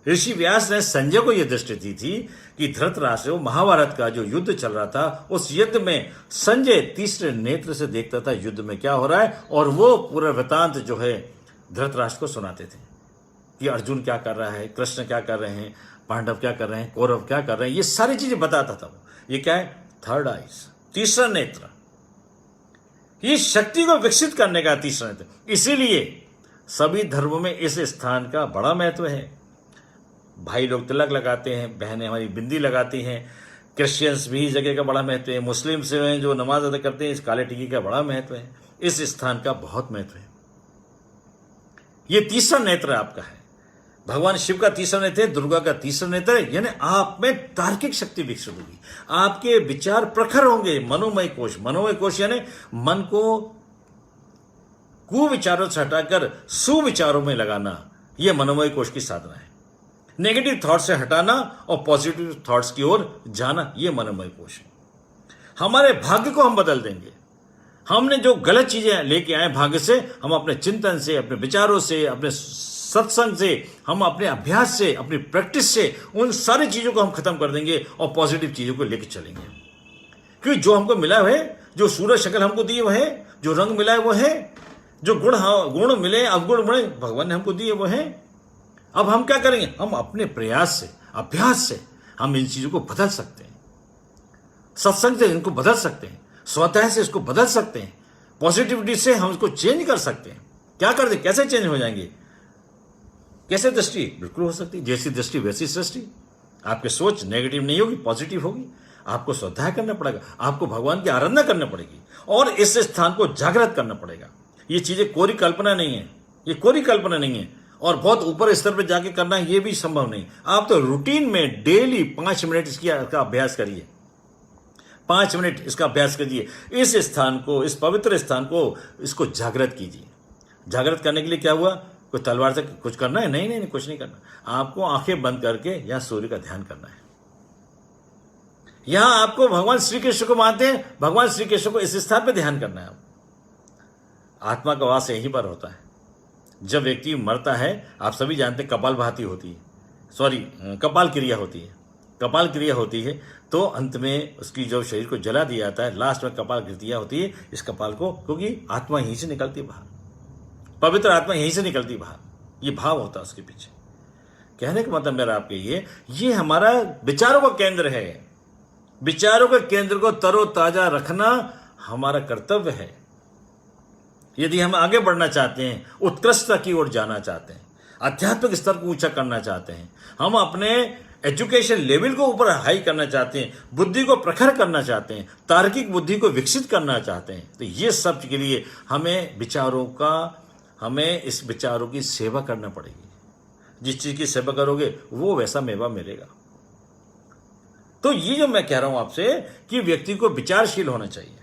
A: ऋषि व्यास ने संजय को यह दृष्टि दी थी कि धृतराष्ट्र, महाभारत का जो युद्ध चल रहा था, उस युद्ध में संजय तीसरे नेत्र से देखता था युद्ध में क्या हो रहा है, और वो पूरा वृतांत जो है धृतराष्ट्र को सुनाते थे कि अर्जुन क्या कर रहा है, कृष्ण क्या कर रहे हैं, पांडव क्या कर रहे हैं, कौरव क्या कर रहे हैं, ये सारी चीजें बताता था। ये क्या है? 3rd आइस, तीसरा नेत्र। ये शक्ति को विकसित करने का तीसरा नेत्र। इसीलिए सभी धर्मों में इस स्थान का बड़ा महत्व है। भाई लोग तिलक लगाते हैं, बहनें हमारी बिंदी लगाती हैं, क्रिश्चियंस भी इस जगह का बड़ा महत्व है, मुस्लिम से हैं जो नमाज अदा करते हैं, इस काले टीके का बड़ा महत्व है, इस स्थान का बहुत महत्व है। ये तीसरा नेत्र आपका है, भगवान शिव का तीसरा नेत्र है, दुर्गा का तीसरा नेत्र है, यानी आप में तार्किक शक्ति विकसित होगी, आपके विचार प्रखर होंगे। मनोमय कोश यानी मन को कुविचारों से हटाकर सुविचारों में लगाना, यह मनोमय कोश की साधना है। नेगेटिव थॉट से हटाना और पॉजिटिव थॉट्स की ओर जाना, यह मनोमय कोश है। हमारे भाग्य को हम बदल देंगे। हमने जो गलत चीजें लेके आए भाग्य से, हम अपने चिंतन से, अपने विचारों से, अपने सत्संग से, हम अपने अभ्यास से, अपनी प्रैक्टिस से उन सारी चीजों को हम खत्म कर देंगे और पॉजिटिव चीजों को लेकर चलेंगे। क्योंकि जो हमको मिला है, जो सूरज शक्ल हमको दी वो है, जो रंग मिला है वो है, जो गुण मिले, अवगुण मिले, भगवान ने हमको दिए वो है। अब हम क्या करेंगे? हम अपने प्रयास से, अभ्यास से हम इन चीजों को बदल सकते हैं। सत्संग से इनको बदल सकते हैं, स्वतः से इसको बदल सकते हैं, पॉजिटिविटी से हम इसको चेंज कर सकते हैं। क्या करते, कैसे चेंज हो जाएंगे? कैसे दृष्टि? बिल्कुल हो सकती है, जैसी दृष्टि वैसी सृष्टि। आपकी सोच नेगेटिव नहीं होगी, पॉजिटिव होगी। आपको स्वाध्याय करना पड़ेगा, आपको भगवान की आराधना करनी पड़ेगी और इस स्थान को जागृत करना पड़ेगा। ये चीजें कोरी कल्पना नहीं है, ये कोरी कल्पना नहीं है और बहुत ऊपर स्तर पर जाके करना ये भी संभव नहीं। आप तो रूटीन में डेली 5 मिनट इसका अभ्यास करिए, 5 मिनट इसका अभ्यास कीजिए। इस स्थान को, इस पवित्र स्थान को, इसको जागृत कीजिए। जागृत करने के लिए क्या हुआ? कोई तलवार से कुछ करना है? नहीं, कुछ नहीं करना। आपको आंखें बंद करके यहां सूर्य का ध्यान करना है। यहां आपको भगवान श्री कृष्ण को मानते हैं, भगवान श्री कृष्ण को इस स्थान पर ध्यान करना है। आत्मा का वास यहीं पर होता है। जब व्यक्ति मरता है, आप सभी जानते हैं कपालभाति होती है, कपाल क्रिया होती है। कपाल क्रिया होती है तो अंत में उसकी जो शरीर को जला दिया जाता है, लास्ट में कपाल क्रिया होती है। इस कपाल को, क्योंकि आत्मा यहीं से निकलती है बाहर, पवित्र आत्मा यहीं से निकलती बाहर, ये भाव होता है उसके पीछे। कहने का मतलब मेरा आपके ये हमारा विचारों का केंद्र है। विचारों के केंद्र को तरोताजा रखना हमारा कर्तव्य है। यदि हम आगे बढ़ना चाहते हैं, उत्कृष्टता की ओर जाना चाहते हैं, आध्यात्मिक स्तर को ऊंचा करना चाहते हैं, हम अपने एजुकेशन लेवल को ऊपर हाई करना चाहते हैं, बुद्धि को प्रखर करना चाहते हैं, तार्किक बुद्धि को विकसित करना चाहते हैं, तो ये सब के लिए हमें इस विचारों की सेवा करना पड़ेगी। जिस चीज की सेवा करोगे वो वैसा मेवा मिलेगा। तो ये जो मैं कह रहा हूं आपसे कि व्यक्ति को विचारशील होना चाहिए।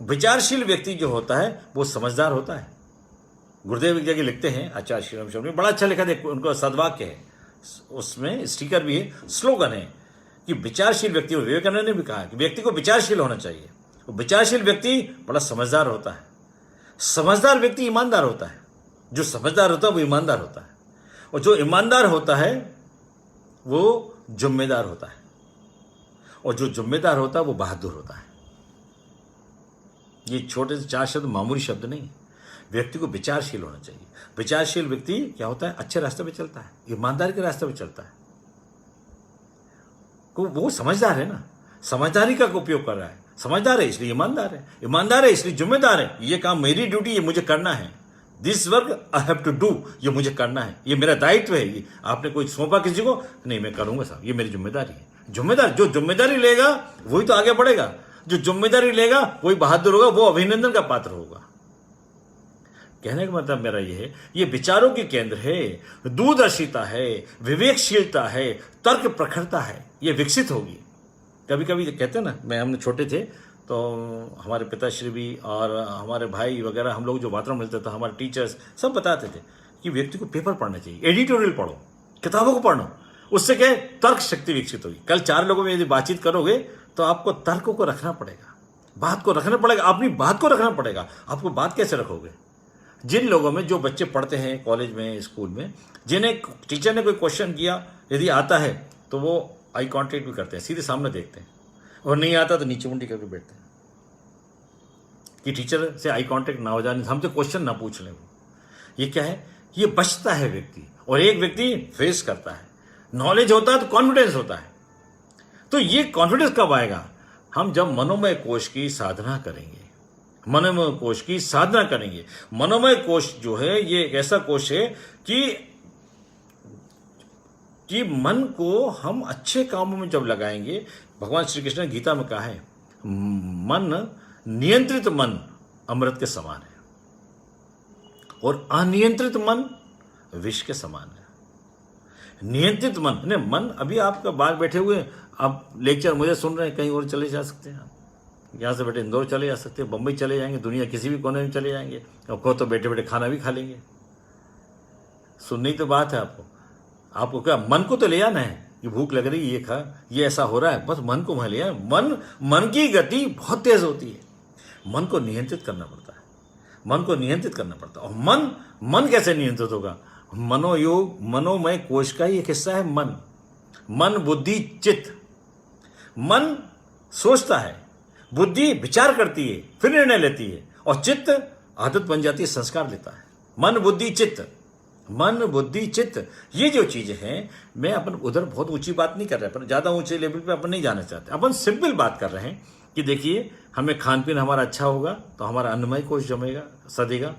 A: विचारशील व्यक्ति जो होता है वो समझदार होता है। गुरुदेव एक जगह लिखते हैं, आचार्य श्री राम शर्मा, बड़ा अच्छा लिखा है, उनका सद्वाक्य है, उसमें स्टिकर भी है, स्लोगन है कि विचारशील व्यक्ति, विवेकानंद ने भी कहा कि व्यक्ति को विचारशील होना चाहिए। विचारशील व्यक्ति बड़ा समझदार होता है। समझदार व्यक्ति ईमानदार होता है। जो समझदार होता है वो ईमानदार होता है, और जो ईमानदार होता है वो जिम्मेदार होता है, और जो जिम्मेदार होता है वो बहादुर होता है। ये छोटे से 4 शब्द मामूली शब्द नहीं। व्यक्ति को विचारशील होना चाहिए। विचारशील व्यक्ति क्या होता है? अच्छे रास्ते पे चलता है, ईमानदारी के रास्ते पे चलता है। वो समझदार है ना, समझदारी का उपयोग कर रहा है। समझदार है इसलिए ईमानदार है, ईमानदार है इसलिए जिम्मेदार है। ये काम मेरी ड्यूटी, ये मुझे करना है। This work I have to do, ये मुझे करना है, ये मेरा दायित्व है। ये आपने कोई सौंपा किसी को, नहीं मैं करूंगा साहब, ये मेरी जिम्मेदारी है। जो जिम्मेदारी लेगा वही तो आगे बढ़ेगा। जो जिम्मेदारी लेगा वही बहादुर होगा, वो अभिनंदन का पात्र होगा। कहने का मतलब मेरा ये है, ये विचारों के केंद्र है, दूरदर्शिता है, विवेकशीलता है, तर्क प्रखरता है, ये विकसित होगी। कभी कभी कहते हैं ना, हम छोटे थे तो हमारे पिताश्री भी और हमारे भाई वगैरह, हम लोग जो वातावरण मिलता था, हमारे टीचर्स सब बताते थे कि व्यक्ति को पेपर पढ़ना चाहिए, एडिटोरियल पढ़ो, किताबों को पढ़ो, उससे क्या तर्क शक्ति विकसित होगी। कल 4 लोगों में यदि बातचीत करोगे तो आपको तर्कों को रखना पड़ेगा, बात को रखना पड़ेगा, अपनी बात को रखना पड़ेगा। आपको बात कैसे रखोगे? जिन लोगों में, जो बच्चे पढ़ते हैं कॉलेज में, स्कूल में, जिन्हें टीचर ने कोई क्वेश्चन किया यदि आता है तो वो आई कांटेक्ट भी करते हैं, सीधे सामने देखते हैं, और नहीं आता तो नीचे मुंडी करके बैठते हैं कि टीचर से आई कांटेक्ट ना हो जाए, हमसे क्वेश्चन ना पूछ लें। ये क्या है? ये बचता है व्यक्ति, और एक व्यक्ति फेस करता है। नॉलेज होता है तो कॉन्फिडेंस होता है। तो ये कॉन्फिडेंस कब आएगा? हम जब मनोमय कोश की साधना करेंगे। मनोमय कोश की साधना करेंगे। मनोमय कोश जो है ये एक ऐसा कोश है कि मन को हम अच्छे कामों में जब लगाएंगे भगवान श्री कृष्ण ने गीता में कहा है, मन, नियंत्रित मन अमृत के समान है और अनियंत्रित मन विष के समान है। नियंत्रित मन ने मन, अभी आपका बाहर बैठे हुए, आप लेक्चर मुझे सुन रहे हैं, कहीं और चले जा सकते हैं। आप यहाँ से बैठे इंदौर चले जा सकते हैं, बम्बई चले जाएंगे, दुनिया किसी भी कोने में चले जाएंगे, और कहो तो बैठे बैठे खाना भी खा लेंगे। सुननी तो बात है आपको क्या मन को तो ले आना है कि भूख लग रही है, ये खा, ये ऐसा हो रहा है, बस मन को वहां ले आए। मन की गति बहुत तेज होती है, मन को नियंत्रित करना पड़ता है, मन को नियंत्रित करना पड़ता है। और मन कैसे नियंत्रित होगा? मनोयोग, मनोमय कोश का ही एक हिस्सा है मन। मन, बुद्धि, चित्त। मन सोचता है, बुद्धि विचार करती है, फिर निर्णय लेती है, और चित्त आदत बन जाती है, संस्कार लेता है। मन, बुद्धि, चित्त, मन, बुद्धि, चित्त, ये जो चीजें हैं, मैं अपन उधर बहुत ऊंची बात नहीं कर रहे, पर ज्यादा ऊंचे लेवल पे अपन नहीं जाना चाहते। अपन सिंपल बात कर रहे हैं कि देखिए, हमें खान पीन हमारा अच्छा होगा तो हमारा अन्नमय कोश जमेगा, सदेगा,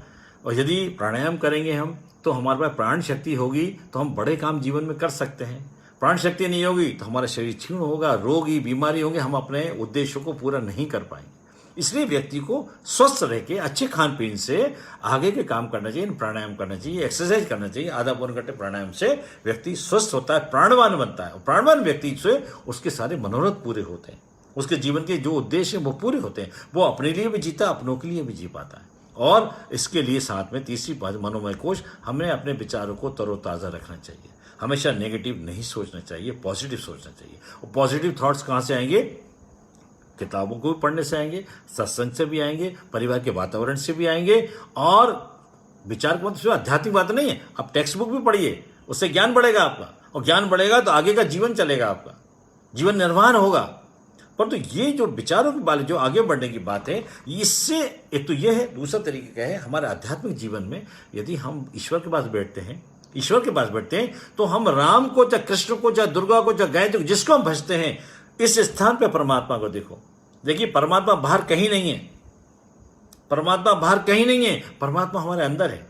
A: और यदि प्राणायाम करेंगे हम तो हमारे पास प्राण शक्ति होगी, तो हम बड़े काम जीवन में कर सकते हैं। प्राण शक्ति नहीं होगी तो हमारा शरीर क्षीण होगा, रोगी, बीमारी होंगे, हम अपने उद्देश्यों को पूरा नहीं कर पाएंगे। इसलिए व्यक्ति को स्वस्थ रह के अच्छे खान पीन से आगे के काम करना चाहिए, प्राणायाम करना चाहिए, एक्सरसाइज करना चाहिए। आधा पौन घंटे प्राणायाम से व्यक्ति स्वस्थ होता है, प्राणवान बनता है, और प्राणवान व्यक्ति से उसके सारे मनोरथ पूरे होते हैं, उसके जीवन के जो उद्देश्य हैं वो पूरे होते हैं, वो अपने लिए भी जीता, अपनों के लिए भी जी पाता है। और इसके लिए साथ में तीसरी बात, मनोमय कोश, हमें अपने विचारों को तरोताज़ा रखना चाहिए। हमेशा नेगेटिव नहीं सोचना चाहिए, पॉजिटिव सोचना चाहिए। और पॉजिटिव थॉट्स कहाँ से आएंगे? किताबों को भी पढ़ने से आएंगे, सत्संग से भी आएंगे, परिवार के वातावरण से भी आएंगे। और विचार को मतलब आध्यात्मिक बात नहीं है, आप टेक्स्ट बुक भी पढ़िए, उससे ज्ञान बढ़ेगा आपका, और ज्ञान बढ़ेगा तो आगे का जीवन चलेगा, आपका जीवन निर्वाह होगा। परंतु ये जो विचारों की बात, जो आगे बढ़ने की बात है, इससे एक तो ये है, दूसरा तरीके का है, हमारे आध्यात्मिक जीवन में यदि हम ईश्वर के पास बैठते हैं, तो हम राम को, चाहे कृष्ण को, चाहे दुर्गा को, चाहे गायत्री को, जिसको हम भजते हैं, इस स्थान पे परमात्मा को देखो। देखिए, परमात्मा बाहर कहीं नहीं है, परमात्मा बाहर कहीं नहीं है, परमात्मा हमारे अंदर है।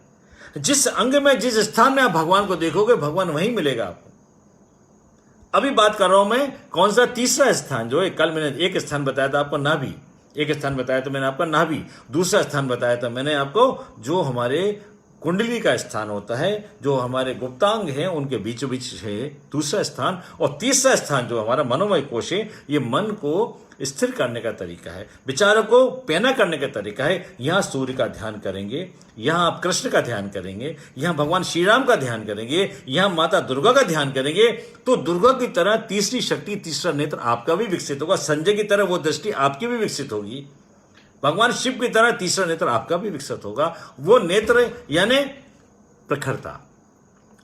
A: जिस अंग में, जिस स्थान में आप भगवान को देखोगे, भगवान वहीं मिलेगा आपको। अभी बात कर रहा हूं मैं कौन सा? तीसरा स्थान जो है, कल मैंने एक स्थान बताया था आपको, नाभि। एक स्थान बताया था मैंने आपका नाभि, दूसरा स्थान बताया था मैंने आपको जो हमारे कुंडली का स्थान होता है, जो हमारे गुप्तांग हैं उनके बीचों बीच है दूसरा स्थान। और तीसरा स्थान जो हमारा मनोमय कोश है, ये मन को स्थिर करने का तरीका है, विचारों को पैना करने का तरीका है। यहाँ सूर्य का ध्यान करेंगे, यहाँ आप कृष्ण का ध्यान करेंगे, यहाँ भगवान श्री राम का ध्यान करेंगे, यहाँ माता दुर्गा का ध्यान करेंगे, तो दुर्गा की तरह तीसरी शक्ति, तीसरा नेत्र आपका भी विकसित होगा। संजय की तरह वो दृष्टि आपकी भी विकसित होगी। भगवान शिव की तरह तीसरा नेत्र आपका भी विकसित होगा। वो नेत्र यानी प्रखरता,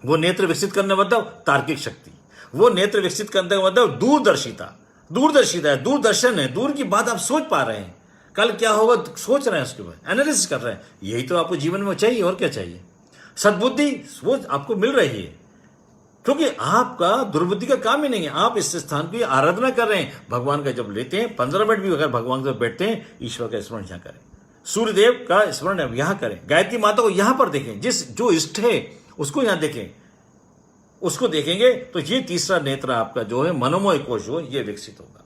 A: वो नेत्र विकसित करने मतलब तार्किक शक्ति, वो नेत्र विकसित करने का मतलब दूरदर्शिता। दूरदर्शिता है, दूरदर्शन है, दूर की बात आप सोच पा रहे हैं, कल क्या होगा सोच रहे हैं, उसके बाद एनालिसिस कर रहे हैं। यही तो आपको जीवन में चाहिए, और क्या चाहिए? सद्बुद्धि सोच आपको मिल रही है, क्योंकि आपका दुर्बुद्धि का काम ही नहीं है। आप इस स्थान की आराधना कर रहे हैं, भगवान का जब लेते हैं 15 मिनट भी अगर भगवान के साथ बैठते हैं, ईश्वर का स्मरण यहाँ करें, सूर्यदेव का स्मरण यहाँ करें, गायत्री माता को यहाँ पर देखें, जो इष्ट है उसको यहाँ देखें, उसको देखेंगे तो ये तीसरा नेत्र आपका जो है मनोमय कोश जो ये विकसित होगा।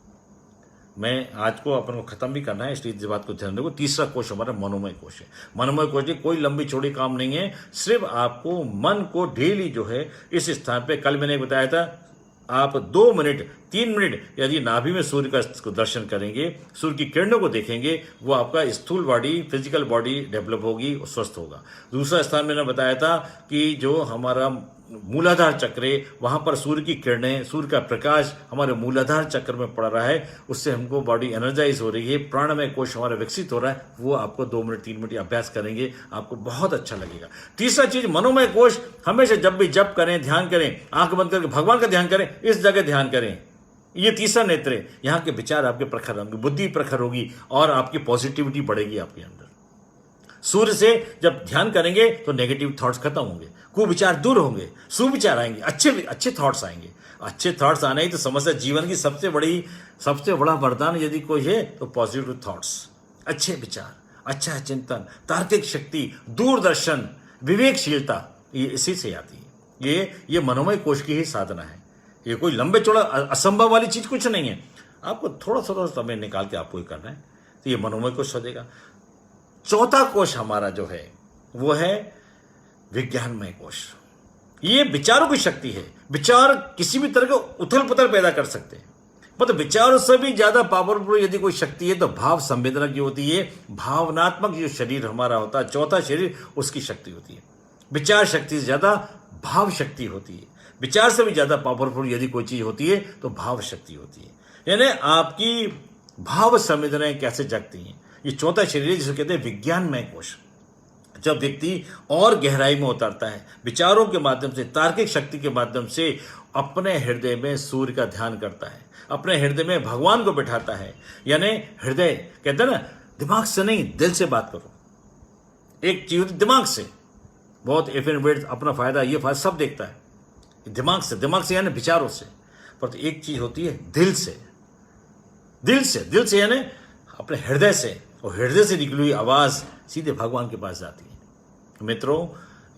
A: मैं आज को अपन को खत्म भी करना है, इसलिए इस बात को ध्यान रखो। तीसरा कोश हमारा मनोमय कोश है। मनोमय कोश की कोई लंबी चौड़ी काम नहीं है, सिर्फ आपको मन को डेली जो है इस स्थान पे, कल मैंने बताया था, आप 2 मिनट 3 मिनट यदि नाभि में सूर्य का दर्शन करेंगे, सूर्य की किरणों को देखेंगे, वो आपका स्थूल बॉडी, फिजिकल बॉडी डेवलप होगी और स्वस्थ होगा। दूसरा स्थान मैंने बताया था कि जो हमारा मूलाधार चक्र है, वहां पर सूर्य की किरणें, सूर्य का प्रकाश हमारे मूलाधार चक्र में पड़ रहा है, उससे हमको बॉडी एनर्जाइज हो रही है, प्राणमय कोश हमारा विकसित हो रहा है। वो आपको 2 मिनट 3 मिनट अभ्यास करेंगे, आपको बहुत अच्छा लगेगा। तीसरा चीज, मनोमय कोश हमेशा जब भी जप करें, ध्यान करें, आंख बंद करके भगवान का ध्यान करें, इस जगह ध्यान करें। ये तीसरा नेत्र है, यहाँ के विचार आपके प्रखर होंगे, बुद्धि प्रखर होगी और आपकी पॉजिटिविटी बढ़ेगी आपके अंदर। सूर्य से जब ध्यान करेंगे तो नेगेटिव थॉट्स खत्म होंगे, कुविचार दूर होंगे, सुविचार आएंगे, अच्छे थॉट्स आएंगे। अच्छे थॉट्स आने ही तो समस्या, जीवन की सबसे बड़ा वरदान यदि कोई है तो पॉजिटिव थॉट्स, अच्छे विचार, अच्छा चिंतन, तार्किक शक्ति, दूरदर्शन, विवेकशीलता, ये इसी से आती है। ये मनोमय कोश की ही साधना है। ये कोई लंबे चौड़ा असंभव वाली चीज कुछ नहीं है। आपको थोड़ा थोड़ा समय निकाल के आपको ये करना है, तो ये मनोमय कोश हो जाएगा। चौथा कोश हमारा जो है वो है विज्ञानमय कोश। ये विचारों की शक्ति है। विचार किसी भी तरह के उथल पुथल पैदा कर सकते हैं। मतलब विचारों से भी ज्यादा पावरफुल यदि कोई शक्ति है तो भाव संवेदना की होती है। भावनात्मक जो शरीर हमारा होता है, चौथा शरीर, उसकी शक्ति होती है। विचार शक्ति से ज्यादा भाव शक्ति होती है। विचार से भी ज्यादा पावरफुल यदि कोई चीज होती है तो भाव शक्ति होती है। यानी आपकी भाव संवेदनाएं कैसे जगती हैं, ये चौथा शरीर है जिसे कहते हैं विज्ञानमय कोश। जब व्यक्ति और गहराई में उतरता है, विचारों के माध्यम से, तार्किक शक्ति के माध्यम से अपने हृदय में सूर्य का ध्यान करता है, अपने हृदय में भगवान को बिठाता है। यानी हृदय, कहते हैं ना, दिमाग से नहीं दिल से बात करो। एक चीज दिमाग से बहुत एफिन अपना फायदा, ये फायदा सब देखता है दिमाग से यानी विचारों से। पर तो एक चीज होती है दिल से, दिल से यानी अपने हृदय से, और हृदय से निकली हुई आवाज सीधे भगवान के पास जाती है। मित्रों,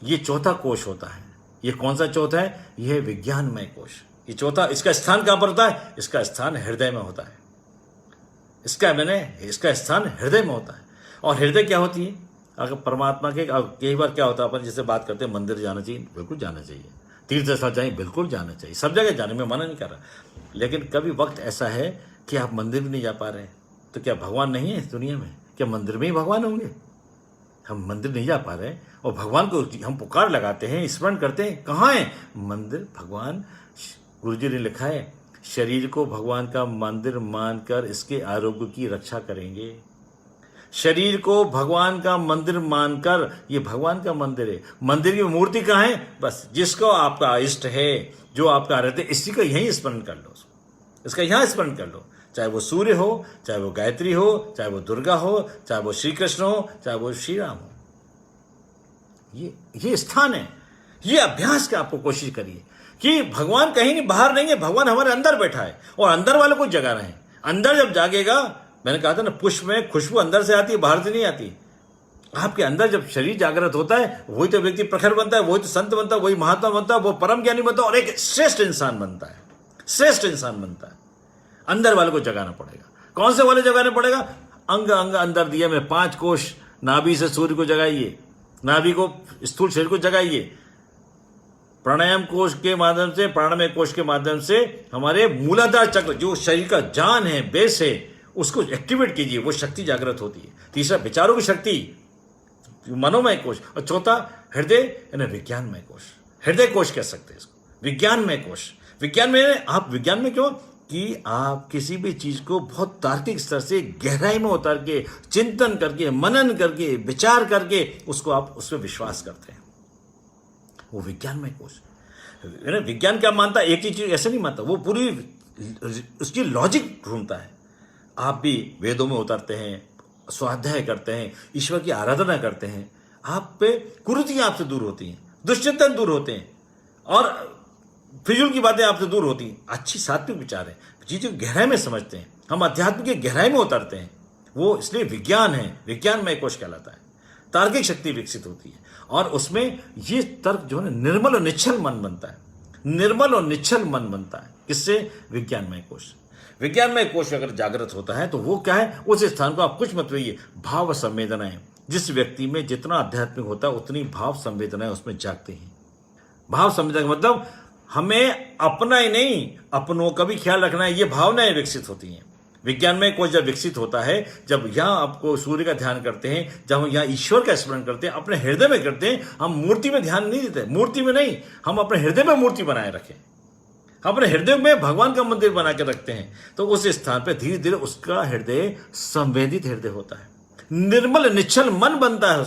A: ये चौथा कोश होता है। ये कौन सा चौथा है? यह है विज्ञानमय कोश। ये चौथा, इसका स्थान कहां पर होता है? इसका स्थान हृदय में होता है। इसका स्थान हृदय में होता है। और हृदय क्या होती है? अगर परमात्मा के, कई बार क्या होता है, अपन जैसे बात करते हैं मंदिर जाना चाहिए, बिल्कुल जाना चाहिए। तीर्थ स्थल जाए, बिल्कुल जाना चाहिए। सब जगह जाने में मना नहीं कर रहा, लेकिन कभी वक्त ऐसा है कि आप मंदिर भी नहीं जा पा रहे हैं, तो क्या भगवान नहीं है इस दुनिया में? क्या मंदिर में ही भगवान होंगे? हम मंदिर नहीं जा पा रहे हैं और भगवान को हम पुकार लगाते हैं, स्मरण करते हैं, कहाँ है मंदिर? भगवान, गुरुजी ने लिखा है, शरीर को भगवान का मंदिर मानकर इसके आरोग्य की रक्षा करेंगे। शरीर को भगवान का मंदिर मानकर, ये भगवान का मंदिर है। मंदिर की मूर्ति कहाँ है? बस जिसको आपका इष्ट है, जो आपका रहते, इसी का यहीं स्मरण कर लो, इसका यहाँ स्मरण कर लो। चाहे वो सूर्य हो, चाहे वो गायत्री हो, चाहे वो दुर्गा हो, चाहे वो श्री कृष्ण हो, चाहे वो श्री राम हो। ये स्थान है। ये अभ्यास का आपको कोशिश करिए कि भगवान कहीं नहीं, बाहर नहीं है, भगवान हमारे अंदर बैठा है और अंदर वाले को जगा रहे हैं। अंदर जब जागेगा, मैंने कहा था ना, पुष्प में खुशबू अंदर से आती है, बाहर से नहीं आती। आपके अंदर जब शरीर जागृत होता है, वही तो व्यक्ति प्रखर बनता है, वही तो संत बनता है, वही महात्मा बनता है, वो परम ज्ञानी बनता है और एक श्रेष्ठ इंसान बनता है। श्रेष्ठ इंसान बनता है। अंदर वाले को जगाना पड़ेगा। कौन से वाले जगाना पड़ेगा? अंग अंग अंदर दिया में 5 कोश, नाभि से सूर्य को जगाइए, नाभि को, स्थूल शरीर को जगाइए। प्राणायाम कोश के माध्यम से, प्राणमय कोश के माध्यम से हमारे मूलाधार चक्र, जो शरीर का जान है, बेस है, उसको एक्टिवेट कीजिए, वो शक्ति जागृत होती है। तीसरा विचारों की शक्ति, मनोमय कोश। और चौथा हृदय यानी विज्ञानमय कोश। हृदय कोश कह सकते हैं इसको, विज्ञानमय कोश। विज्ञान में, आप विज्ञान में क्यों? कि आप किसी भी चीज को बहुत तार्किक स्तर से गहराई में उतर के, चिंतन करके, मनन करके, विचार करके उसको आप उस पर विश्वास करते हैं, वो विज्ञानमय कोश। विज्ञान क्या मानता है? एक ही चीज ऐसे नहीं मानता, वो पूरी उसकी लॉजिक ढूंढता है। आप भी वेदों में उतरते हैं, स्वाध्याय करते हैं, ईश्वर की आराधना करते हैं, आप पे कुरीतियां आपसे दूर होती हैं, दुष्चिंतन दूर होते हैं और फिजूल की बातें आपसे दूर होती हैं। अच्छी सात्विक विचार है, चीजों गहराई में समझते हैं, हम अध्यात्म की गहराई में उतरते हैं। वो इसलिए विज्ञान है, विज्ञानमय कोश कहलाता है। तार्किक शक्ति विकसित होती है और उसमें ये तर्क जो है निर्मल और निश्चल मन बनता है। निर्मल और निश्चल मन बनता है किससे? विज्ञानमय कोश। विज्ञानमय कोश अगर जागृत होता है तो वो क्या है? उस स्थान को आप कुछ मत रहिए, भाव संवेदनाएं। जिस व्यक्ति में जितना आध्यात्मिक होता है उतनी भाव संवेदनाएं उसमें जागती हैं। भाव संवेदना का मतलब हमें अपना ही नहीं, अपनों का भी ख्याल रखना है, ये भावनाएं विकसित होती हैं। विज्ञान में कोई जब विकसित होता है, जब यहाँ आपको सूर्य का ध्यान करते हैं, जब हम यहाँ ईश्वर का स्मरण करते हैं, अपने हृदय में करते हैं, हम मूर्ति में ध्यान नहीं देते, मूर्ति में नहीं, हम अपने हृदय में मूर्ति बनाए रखें, अपने हृदय में भगवान का मंदिर बना के रखते हैं, तो उस स्थान पर धीरे धीरे उसका हृदय संवेदित हृदय होता है, निर्मल निश्चल मन बनता है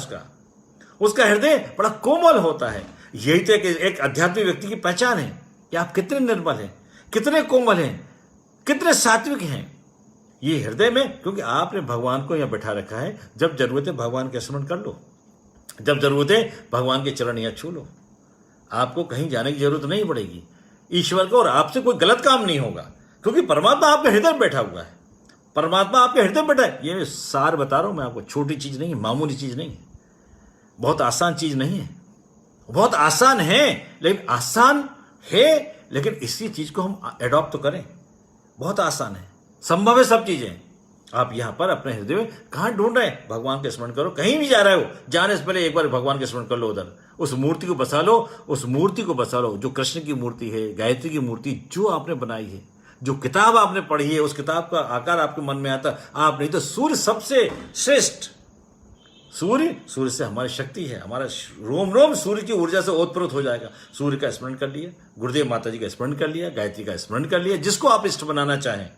A: उसका हृदय बड़ा कोमल होता है। यही तो एक आध्यात्मिक व्यक्ति की पहचान है कि आप कितने निर्मल हैं, कितने कोमल हैं, कितने सात्विक हैं। ये हृदय में, क्योंकि आपने भगवान को यहाँ बैठा रखा है। जब जरूरत है भगवान का स्मरण कर लो, जब जरूरत है भगवान के चरण यहाँ छू लो। आपको कहीं जाने की जरूरत नहीं पड़ेगी ईश्वर को, और आपसे कोई गलत काम नहीं होगा, क्योंकि परमात्मा आपके हृदय में बैठा हुआ है। परमात्मा आपके हृदय में बैठा है। ये सार बता रहा हूं मैं आपको, छोटी चीज नहीं है, मामूली चीज नहीं है, बहुत आसान चीज नहीं है। बहुत आसान है, लेकिन इसी चीज को हम एडॉप्ट तो करें। बहुत आसान है, संभव है सब चीजें। आप यहां पर अपने हृदय में कहां ढूंढ रहे हैं? भगवान का स्मरण करो। कहीं भी जा रहे हो, जाने से पहले एक बार भगवान का स्मरण कर लो। उधर उस मूर्ति को बसा लो, उस मूर्ति को बसा लो जो कृष्ण की मूर्ति है, गायत्री की मूर्ति जो आपने बनाई है, जो किताब आपने पढ़ी है, उस किताब का आकार आपके मन में आता। आप नहीं तो सूर्य सबसे श्रेष्ठ, सूर्य से हमारी शक्ति है, हमारा रोम रोम सूर्य की ऊर्जा से ओतप्रोत हो जाएगा। सूर्य का स्मरण कर लिया, गुरुदेव माता जी का स्मरण कर लिया, गायत्री का स्मरण कर लिया, जिसको आप इष्ट बनाना चाहें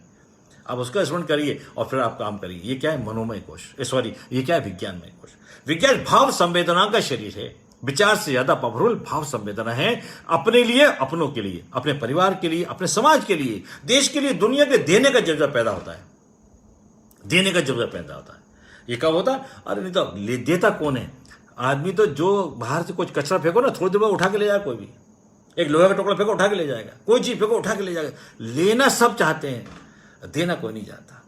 A: आप उसका स्मरण करिए और फिर आप काम करिए। ये क्या है? मनोमय कोश, सॉरी ये क्या है? विज्ञानमय कोश। विज्ञान भाव संवेदना का शरीर है। विचार से ज्यादा पावरफुल भाव संवेदना है। अपने लिए, अपनों के लिए, अपने परिवार के लिए, अपने समाज के लिए, देश के लिए, दुनिया के देने का जज्बा पैदा होता है। देने का जज्बा पैदा होता है। ये कब होता है? अरे नहीं तो देता कौन है? आदमी तो जो बाहर से कुछ कचरा फेंको ना, थोड़ी देर बाद उठा के ले जाएगा। कोई भी एक लोहे का टुकड़ा फेंको, उठा के ले जाएगा। कोई चीज फेंको, उठा के ले जाएगा। लेना सब चाहते हैं, देना कोई नहीं चाहता।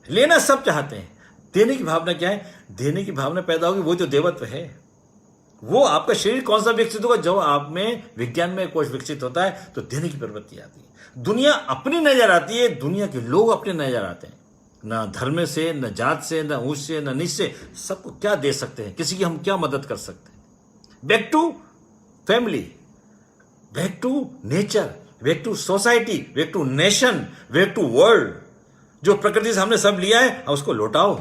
A: लेना सब चाहते हैं, देने की भावना क्या है? देने की भावना पैदा होगी, वो जो देवत्व है। वो आपका शरीर कौन सा विकसित होगा? जब आप में विज्ञान में कोश विकसित होता है तो देने की प्रवृत्ति आती है। दुनिया अपनी नजर आती है, दुनिया के लोग अपने नजर आते हैं। न धर्म से, न जात से, न ऊंच से, न नीच से, सबको क्या दे सकते हैं, किसी की हम क्या मदद कर सकते हैं। Back to family, back to nature, back to society, back to nation, back to world. जो प्रकृति से हमने सब लिया है उसको लौटाओ।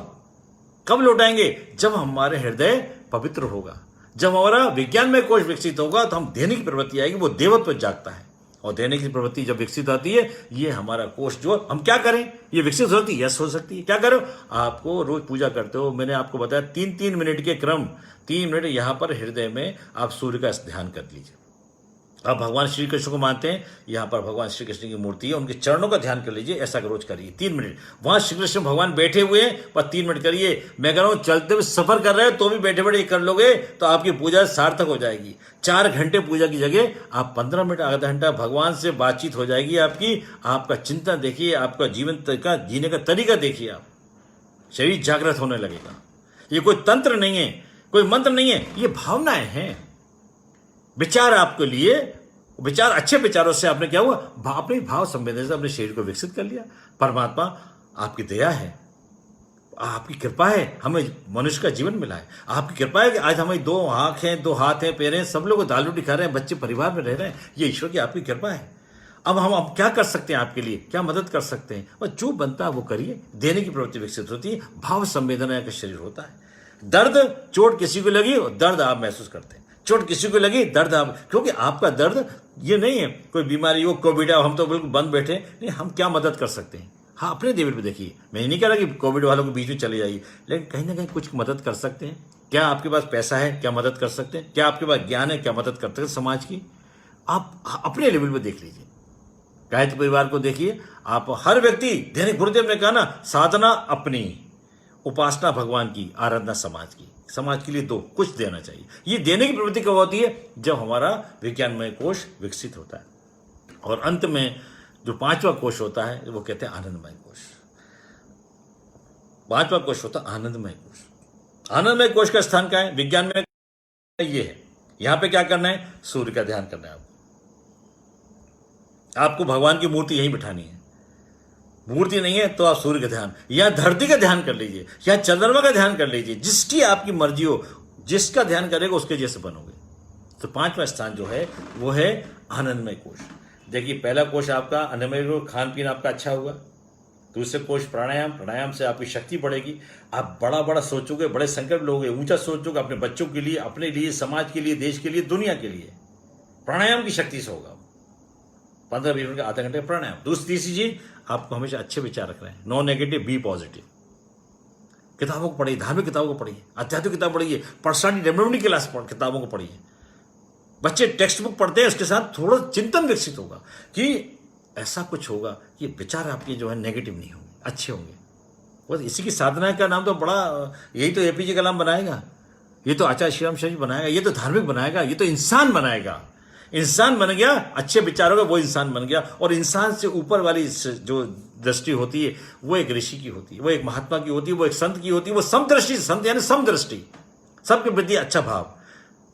A: कब लौटाएंगे? जब हमारे हृदय पवित्र होगा, जब हमारा विज्ञान में कोश विकसित होगा तो हम देने की प्रवृत्ति आएगी। वो देवत्व जागता है और देने की प्रवृत्ति जब विकसित आती है, ये हमारा कोश जो हम क्या करें, ये विकसित हो सकती है। यस हो सकती है। क्या करो? आपको रोज पूजा करते हो, मैंने आपको बताया 3-3 मिनट के क्रम, 3 मिनट यहां पर हृदय में आप सूर्य का ध्यान कर लीजिए। आप भगवान श्री कृष्ण को मानते हैं, यहां पर भगवान श्री कृष्ण की मूर्ति है, उनके चरणों का ध्यान कर लीजिए। ऐसा रोज करिए 3 मिनट। वहां श्री कृष्ण भगवान बैठे हुए हैं, पर 3 मिनट करिए। मैं कह रहा हूं चलते हुए सफर कर रहे हो तो भी बैठे बैठे कर लोगे तो आपकी पूजा सार्थक हो जाएगी। 4 घंटे पूजा की जगह आप 15 मिनट, आधा घंटा भगवान से बातचीत हो जाएगी आपकी। आपका चिंतन देखिए, आपका जीवन तरीका, जीने का तरीका देखिए। आप शरीर जागृत होने लगेगा। ये कोई तंत्र नहीं है, कोई मंत्र नहीं है, ये भावनाएं हैं। विचार आपके लिए, विचार अच्छे विचारों से आपने क्या हुआ? अपने भाव संवेदना से अपने शरीर को विकसित कर लिया। परमात्मा आपकी दया है, आपकी कृपा है, हमें मनुष्य का जीवन मिला है। आपकी कृपा है कि आज हमें 2 आंख हैं, 2 हाथ हैं, पैर हैं, सब लोग दाल रोटी खा रहे हैं, बच्चे परिवार में रह रहे हैं। ये ईश्वर की आपकी कृपा है। अब हम क्या कर सकते हैं आपके लिए? क्या मदद कर सकते हैं? और जो बनता है वो करिए। देने की प्रवृत्ति विकसित होती है, भाव संवेदना का शरीर होता है। दर्द, चोट किसी को लगी और दर्द आप महसूस करते हैं। चोट किसी को लगी, दर्द आप, क्योंकि आपका दर्द ये नहीं है कोई बीमारी हो, कोविड हम तो बिल्कुल बंद बैठे नहीं। हम क्या मदद कर सकते हैं? हाँ, अपने लेवल पे देखिए। मैं नहीं कह रहा कि कोविड वालों के बीच में चले जाइए, लेकिन कहीं ना कहीं कुछ मदद कर सकते हैं। क्या आपके पास पैसा है? क्या मदद कर सकते हैं? क्या आपके पास ज्ञान है? क्या मदद कर सकते हैं समाज की? आप अपने लेवल पे देख लीजिए। गायत्री परिवार को देखिए। आप हर व्यक्ति, दैनिक गुरुदेव ने कहा ना, साधना अपनी, उपासना भगवान की, आराधना समाज की। समाज के लिए दो, कुछ देना चाहिए। ये देने की प्रवृत्ति कब होती है? जब हमारा विज्ञानमय कोश विकसित होता है। और अंत में जो 5वां कोश होता है वो कहते हैं आनंदमय कोश। 5वां कोश होता है आनंदमय कोश। आनंदमय कोश का स्थान क्या है? विज्ञान में ये है। यहां पे क्या करना है? सूर्य का ध्यान करना है। आपको भगवान की मूर्ति यहीं बिठानी है। मूर्ति नहीं है तो आप सूर्य का ध्यान, या धरती का ध्यान कर लीजिए, या चंद्रमा का ध्यान कर लीजिए। जिसकी आपकी मर्जी हो, जिसका ध्यान करेगा उसके जैसे बनोगे। तो 5वां स्थान जो है वो है आनंदमय कोश। देखिए, पहला कोश आपका आनंदमय कोश, खान पीन आपका अच्छा होगा। दूसरे कोश प्राणायाम, प्राणायाम से आपकी शक्ति बढ़ेगी। आप बड़ा बड़ा सोचोगे, बड़े संकल्प लोगे, ऊंचा सोचोगे अपने बच्चों के लिए, अपने लिए, समाज के लिए, देश के लिए, दुनिया के लिए। प्राणायाम की शक्ति से होगा। 15-20 मिनट का, आधा घंटे प्राणायाम। तीसरी चीज, आपको हमेशा अच्छे विचार रखना है। No negative, be positive. किताबों को पढ़िए, धार्मिक किताबों को पढ़िए, आध्यात्मिक किताब पढ़िए, पर्सनालिटी डेवलपमेंट क्लास किताबों को पढ़िए। बच्चे टेक्स्ट बुक पढ़ते हैं, उसके साथ थोड़ा चिंतन विकसित होगा कि ऐसा कुछ होगा कि विचार आपके जो है नेगेटिव नहीं होंगे, अच्छे होंगे। बस इसी की साधना का नाम तो बड़ा, यही तो एपीजे कलाम बनाएगा, ये तो आचार्य श्री राम शर्मा जी बनाएगा, ये तो धार्मिक बनाएगा, ये तो इंसान बनाएगा। इंसान बन गया, अच्छे विचारों का वो इंसान बन गया। और इंसान से ऊपर वाली जो दृष्टि होती है वो एक ऋषि की होती है, वो एक महात्मा की होती है, वो एक संत की होती है। वो समदृष्टि, संत यानी समदृष्टि, सबके प्रति अच्छा भाव,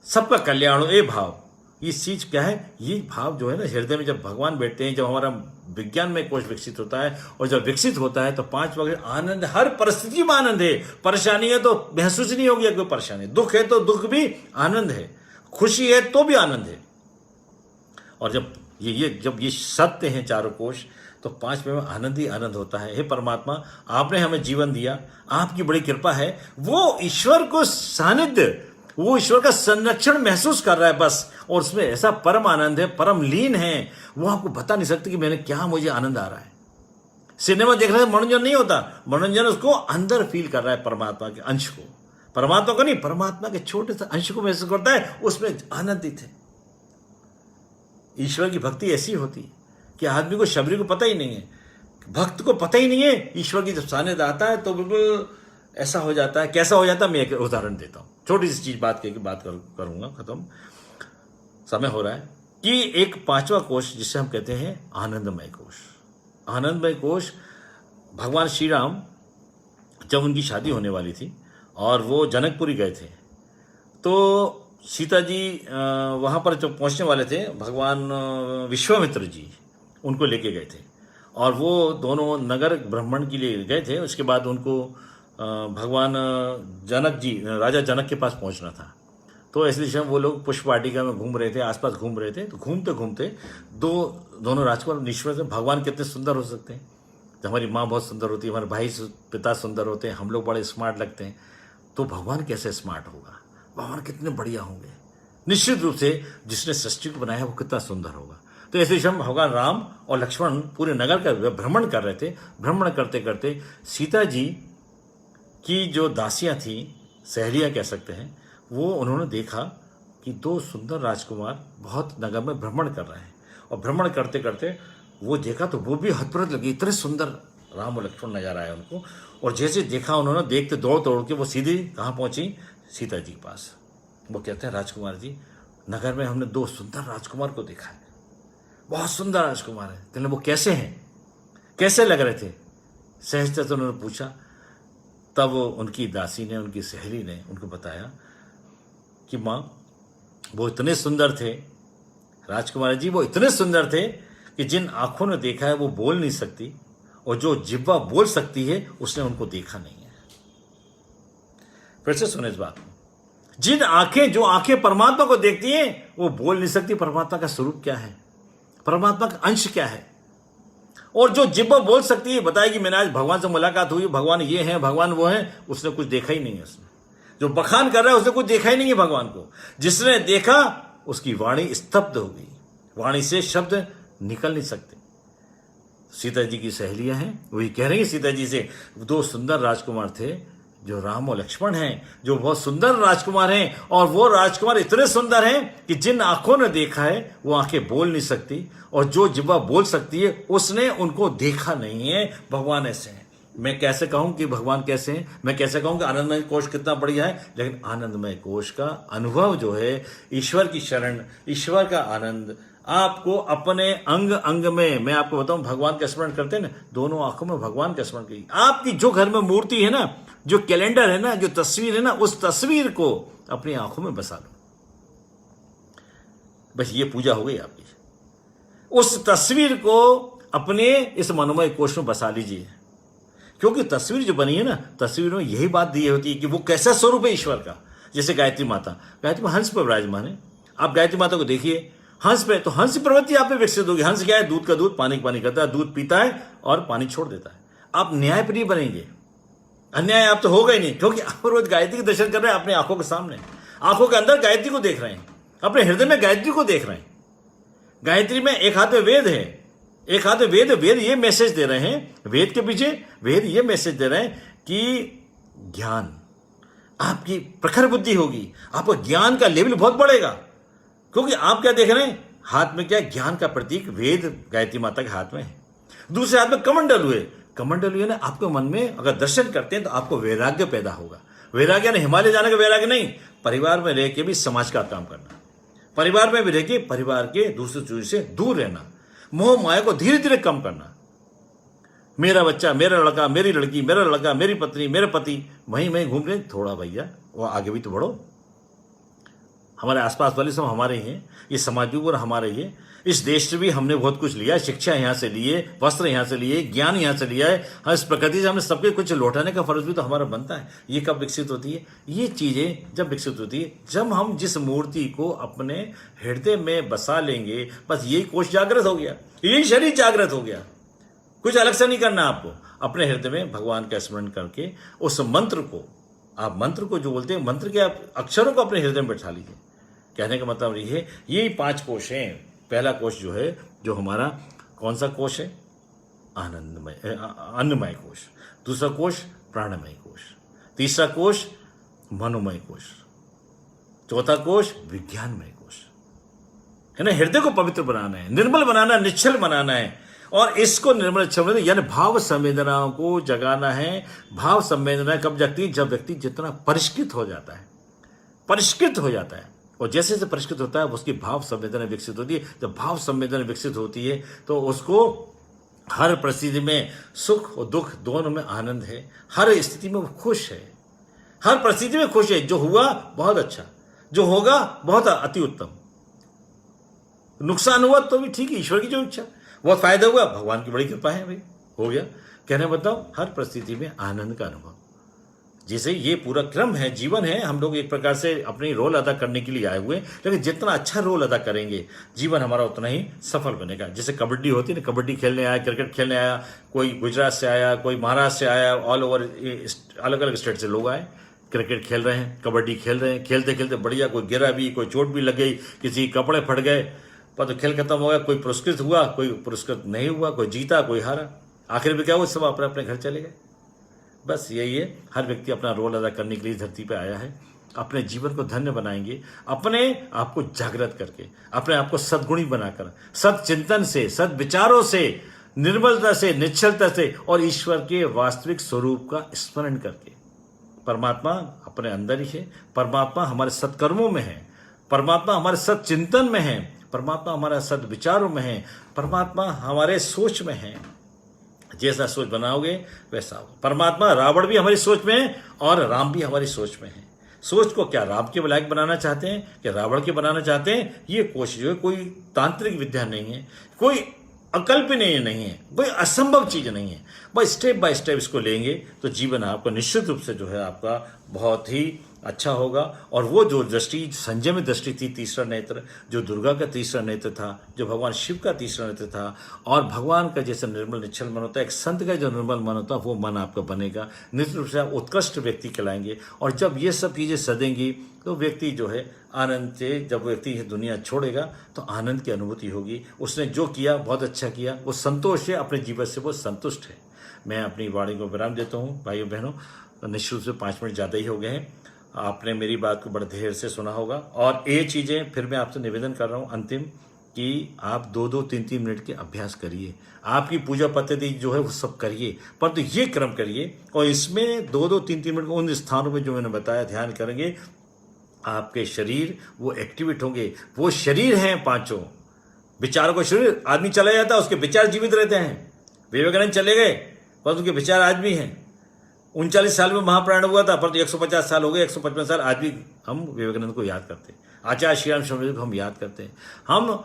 A: सबका कल्याण हो, ये भाव, ये चीज क्या है, ये भाव जो है ना हृदय में जब भगवान बैठते हैं, जब हमारा विज्ञान में कोश विकसित होता है, और जब विकसित होता है तो 5 वक्त आनंद, हर परिस्थिति में आनंद है। परेशानी है तो महसूस नहीं होगी कोई परेशानी, दुख है तो दुख भी आनंद है, खुशी है तो भी आनंद है। और जब जब ये सत्य हैं चारों कोश, तो 5 में आनंद ही आनंद होता है। हे परमात्मा, आपने हमें जीवन दिया, आपकी बड़ी कृपा है। वो ईश्वर को सानिध्य, वो ईश्वर का संरक्षण महसूस कर रहा है बस, और उसमें ऐसा परम आनंद है, परम लीन है, वो आपको बता नहीं सकते कि मैंने क्या, मुझे आनंद आ रहा है। सिनेमा देख रहे हैं मनोरंजन नहीं होता, मनोरंजन उसको अंदर फील कर रहा है, परमात्मा के अंश को, परमात्मा को नहीं, परमात्मा के छोटे से अंश को महसूस करता है, उसमें आनंदित है। ईश्वर की भक्ति ऐसी होती है कि आदमी को, शबरी को पता ही नहीं है, भक्त को पता ही नहीं है। ईश्वर की जब सानिध्य आता है तो बिल्कुल ऐसा हो जाता है। कैसा हो जाता है, मैं एक उदाहरण देता हूं, छोटी सी चीज बात करूंगा, खत्म, समय हो रहा है। कि एक 5वां कोश जिसे हम कहते हैं आनंदमय कोश। आनंदमय कोश, भगवान श्री राम जब उनकी शादी होने वाली थी और वो जनकपुरी गए थे, तो सीता जी वहाँ पर जब पहुँचने वाले थे, भगवान विश्वामित्र जी उनको लेके गए थे, और वो दोनों नगर भ्रमण के लिए गए थे। उसके बाद उनको भगवान जनक जी, राजा जनक के पास पहुँचना था। तो इसलिए वो लोग पुष्प वाटिका में घूम रहे थे, आसपास घूम रहे थे। तो घूमते घूमते दोनों राजकुमार निश्चय से, भगवान कितने सुंदर हो सकते हैं, तो हमारी माँ बहुत सुंदर होती है, हमारे भाई पिता सुंदर होते हैं, हम लोग बड़े स्मार्ट लगते हैं, तो भगवान कैसे स्मार्ट होगा, भगवान कितने बढ़िया होंगे, निश्चित रूप से जिसने सृष्टि को बनाया वो कितना सुंदर होगा। तो ऐसे हम भगवान राम और लक्ष्मण पूरे नगर का भ्रमण कर रहे थे। भ्रमण करते करते सीता जी की जो दासियां थी, सहेलियां कह सकते हैं, वो उन्होंने देखा कि 2 सुंदर राजकुमार बहुत नगर में भ्रमण कर रहे हैं, और भ्रमण करते करते वो देखा तो वो भी हतप्रभ लगी, इतने सुंदर राम और लक्ष्मण नजर आए उनको। और जैसे देखा उन्होंने, देखते दौड़ के वो सीधी कहाँ पहुंची, सीता जी के पास। वो कहते हैं, राजकुमार जी, नगर में हमने 2 सुंदर राजकुमार को देखा है, बहुत सुंदर राजकुमार है। कहने वो कैसे हैं, कैसे लग रहे थे, सहजता से उन्होंने पूछा। तब उनकी दासी ने, उनकी सहेली ने उनको बताया कि माँ, वो इतने सुंदर थे, राजकुमार जी वो इतने सुंदर थे कि जिन आंखों ने देखा है वो बोल नहीं सकती, और जो जिह्वा बोल सकती है उसने उनको देखा नहीं है। फिर से सुने इस बात को, जो आंखें परमात्मा को देखती हैं वो बोल नहीं सकती परमात्मा का स्वरूप क्या है, परमात्मा का अंश क्या है। और जो जिह्वा बोल सकती है, बताएगी मैंने आज भगवान से मुलाकात हुई, भगवान ये है, भगवान वो है, उसने कुछ देखा ही नहीं है। उसने जो बखान कर रहा है उसने कुछ देखा ही नहीं है भगवान को। जिसने देखा उसकी वाणी स्तब्ध हो गई, वाणी से शब्द निकल नहीं सकते। सीता जी की सहेलियां हैं, वही कह रही है सीता जी से, 2 सुंदर राजकुमार थे जो राम और लक्ष्मण हैं, जो बहुत सुंदर राजकुमार हैं, और वो राजकुमार इतने सुंदर हैं कि जिन आंखों ने देखा है वो आंखें बोल नहीं सकती, और जो जिह्वा बोल सकती है उसने उनको देखा नहीं है। भगवान ऐसे हैं। मैं कैसे कहूं कि भगवान कैसे हैं, मैं कैसे कहूं कि आनंदमय कोश कितना बढ़िया है, लेकिन आनंदमय कोश का अनुभव जो है, ईश्वर की शरण, ईश्वर का आनंद आपको अपने अंग अंग में, मैं आपको बताऊं, भगवान का स्मरण करते हैं ना, दोनों आंखों में भगवान का स्मरण करिए। आपकी जो घर में मूर्ति है ना, जो कैलेंडर है ना, जो तस्वीर है ना, उस तस्वीर को अपनी आंखों में बसा लो, बस ये पूजा हो गई आपकी। उस तस्वीर को अपने इस मनोमय कोश में बसा लीजिए, क्योंकि तस्वीर जो बनी है ना, तस्वीर में यही बात दी होती है कि वो कैसा स्वरूप है ईश्वर का। जैसे गायत्री माता, गायत्री में हंस पर विराजमान है। आप गायत्री माता को देखिए, हंस पे, तो हंस की प्रवृत्ति आप पे विकसित होगी। हंस क्या है, दूध का दूध, पानी का पानी करता है, दूध पीता है और पानी छोड़ देता है। आप न्यायप्रिय बनेंगे, अन्याय आप तो होगा ही नहीं, क्योंकि आप रोज गायत्री के दर्शन कर रहे हैं अपनी आंखों के सामने, आंखों के अंदर गायत्री को देख रहे हैं, अपने हृदय में गायत्री को देख रहे हैं। गायत्री में एक हाथ में वेद है, एक हाथ में वेद, वेद ये मैसेज दे रहे हैं, वेद के पीछे वेद ये मैसेज दे रहे हैं कि ज्ञान, आपकी प्रखर बुद्धि होगी, आपका ज्ञान का लेवल बहुत बढ़ेगा। क्योंकि आप क्या देख रहे हैं, हाथ में क्या, ज्ञान का प्रतीक वेद गायत्री माता के हाथ में है। दूसरे हाथ में कमंडल हुए, कमंडल हुए ना, आपके मन में अगर दर्शन करते हैं तो आपको वैराग्य पैदा होगा। वैराग्य ने हिमालय जाने का वैराग्य नहीं, परिवार में रह के भी समाज का काम करना, परिवार में भी रह के परिवार के दूसरे चीज से दूर रहना, मोह माया को धीरे धीरे कम करना। मेरा बच्चा, मेरा लड़का, मेरी लड़की, मेरा लड़का, मेरी पत्नी, मेरे पति, वहीं घूम रहे, थोड़ा भैया वो आगे भी तो बढ़ो। हमारे आसपास वाले सब हमारे ही हैं, ये समाज भी पूरा हमारे ही है। इस देश से भी हमने बहुत कुछ लिया, शिक्षा यहाँ से लिए, वस्त्र यहाँ से लिए, ज्ञान यहाँ से लिया है। हाँ, इस प्रकृति से हमने सबके कुछ लौटाने का फर्ज भी तो हमारा बनता है। ये कब विकसित होती है? ये चीजें जब विकसित होती है, जब हम जिस मूर्ति को अपने हृदय में बसा लेंगे, बस यही कोष जागृत हो गया, यही शरीर जागृत हो गया। कुछ अलग से नहीं करना आपको। अपने हृदय में भगवान का स्मरण करके उस मंत्र को, आप मंत्र को जो बोलते हैं, मंत्र के आप अक्षरों को अपने हृदय में बैठा लीजिए। कहने का मतलब ये है, यही 5 कोष हैं। पहला कोष जो है, जो हमारा कौन सा कोष है? अन्नमय कोष। दूसरा कोष प्राणमय कोष। तीसरा कोष मनोमय कोष। चौथा कोष विज्ञानमय कोष। है ना? हृदय को पवित्र बनाना है, निर्मल बनाना है, निश्चल बनाना है। और इसको निर्मल निश्चल यानी भाव संवेदनाओं को जगाना है। भाव संवेदना कब जगती है? जब व्यक्ति जितना परिष्कृत हो जाता है, परिष्कृत हो जाता है। और जैसे जैसे परिष्कृत होता है, उसकी भाव संवेदना विकसित होती है। जब भाव संवेदना विकसित होती है तो उसको हर परिस्थिति में सुख और दुख दोनों में आनंद है। हर स्थिति में वो खुश है, हर परिस्थिति में खुश है। जो हुआ बहुत अच्छा, जो होगा बहुत अति उत्तम। नुकसान हुआ तो भी ठीक है, ईश्वर की जो इच्छा। बहुत फायदा हुआ, भगवान की बड़ी कृपा है भाई, हो गया। कहने बताओ, हर परिस्थिति में आनंद का अनुभव। जैसे ये पूरा क्रम है, जीवन है। हम लोग एक प्रकार से अपनी रोल अदा करने के लिए आए हुए, लेकिन जितना अच्छा रोल अदा करेंगे, जीवन हमारा उतना ही सफल बनेगा। जैसे कबड्डी होती है ना, कबड्डी खेलने आया, क्रिकेट खेलने आया, कोई गुजरात से आया, कोई महाराष्ट्र से आया, ऑल ओवर अलग अलग स्टेट से लोग आए, क्रिकेट खेल रहे हैं, कबड्डी खेल रहे हैं। खेलते खेलते बढ़िया, कोई गिरा भी, कोई चोट भी लग गई, किसी कपड़े फट गए, पर तो खेल खत्म हो गया। कोई पुरस्कृत हुआ, कोई पुरस्कृत नहीं हुआ, कोई जीता, कोई हारा। आखिर में क्या हुआ? सब अपने अपने घर चले गए। बस यही है, हर व्यक्ति अपना रोल अदा करने के लिए धरती पे आया है। अपने जीवन को धन्य बनाएंगे अपने आप को जागृत करके, अपने आप को सद्गुणी बनाकर, सद चिंतन से, सद विचारों से, निर्मलता से, निश्चलता से और ईश्वर के वास्तविक स्वरूप का स्मरण करके। परमात्मा अपने अंदर ही है, परमात्मा हमारे सत्कर्मों में है, परमात्मा हमारे सद चिंतन में है, परमात्मा हमारे सद विचारों में है, परमात्मा हमारे सोच में है। जैसा सोच बनाओगे वैसा हो। परमात्मा, रावण भी हमारी सोच में है और राम भी हमारी सोच में है। सोच को क्या राम के लायक बनाना चाहते हैं, क्या रावण के बनाना चाहते हैं? ये कोशिश जो है, कोई तांत्रिक विद्या नहीं है, कोई अकल्पनीय नहीं है, कोई असंभव चीज नहीं है। बस स्टेप बाय स्टेप इसको लेंगे तो जीवन आपको निश्चित रूप से जो है आपका बहुत ही अच्छा होगा। और वो जो दृष्टि संजय में दृष्टि थी, तीसरा नेत्र, जो दुर्गा का तीसरा नेत्र था, जो भगवान शिव का तीसरा नेत्र था, और भगवान का जैसे निर्मल निश्चल मन होता है, एक संत का जो निर्मल मन होता है, वो मन आपका बनेगा। निश्चित रूप से आप उत्कृष्ट व्यक्ति कहलाएंगे। और जब ये सब चीजें सदेंगी तो व्यक्ति जो है आनंद से, जब व्यक्ति दुनिया छोड़ेगा तो आनंद की अनुभूति होगी। उसने जो किया बहुत अच्छा किया, वो संतोष है, अपने जीवन से वो संतुष्ट है। मैं अपनी वाणी को विराम देता हूँ। भाइयों बहनों, निश्चित रूप से 5 मिनट ज़्यादा ही हो गए हैं। आपने मेरी बात को बड़े धैर्य से सुना होगा। और ये चीज़ें फिर मैं आपसे निवेदन कर रहा हूँ अंतिम, कि आप 2-2, 3-3 मिनट के अभ्यास करिए। आपकी पूजा पद्धति जो है वो सब करिए, परंतु ये क्रम करिए। और इसमें 2-2, 3-3 मिनट उन स्थानों में जो मैंने बताया ध्यान करेंगे, आपके शरीर वो एक्टिवेट होंगे। वो शरीर हैं 5 विचारों का शरीर। आदमी चला जाता है, उसके विचार जीवित रहते हैं। विवेकानंद चले गए पर उनके विचार आज भी हैं। 39 साल में महाप्राण हुआ था, परंतु 150 साल हो गए, 155 साल आज भी हम विवेकानंद को याद करते हैं। आचार्य श्री राम शर्मा को हम याद करते हैं। हम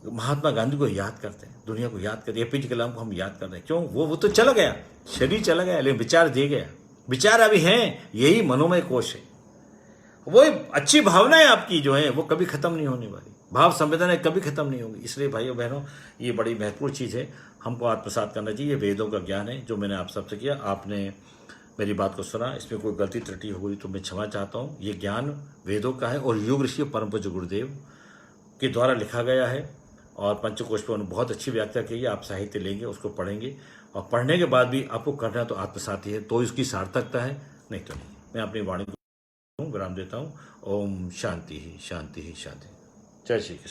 A: महात्मा गांधी को याद करते हैं, दुनिया को याद करते हैं, APJ कलाम को हम याद कर रहे हैं। क्यों? वो तो चला गया, शरीर चला गया, लेकिन विचार दे गया। विचार अभी हैं, यही मनोमय कोश है। वो अच्छी भावनाएं आपकी जो है वो कभी खत्म नहीं होने वाली। भाव संवेदनाएं कभी खत्म नहीं होंगी। इसलिए भाइयों बहनों, ये बड़ी महत्वपूर्ण चीज़ है, हमको आत्मसात करना चाहिए। वेदों का ज्ञान है जो मैंने आप सबसे किया। आपने मेरी बात को सुना, इसमें कोई गलती त्रुटि हो गई तो मैं क्षमा चाहता हूँ। ये ज्ञान वेदों का है और योग ऋषि परम पूज्य गुरुदेव के द्वारा लिखा गया है। और पंचकोश पर उन्होंने बहुत अच्छी व्याख्या की है। आप साहित्य लेंगे, उसको पढ़ेंगे, और पढ़ने के बाद भी आपको करना तो आत्मसात ही है, तो इसकी सार्थकता है, नहीं तो नहीं। मैं अपनी वाणी को विराम देता हूँ। ओम शांति ही शांति ही शांति। जय श्री कृष्ण।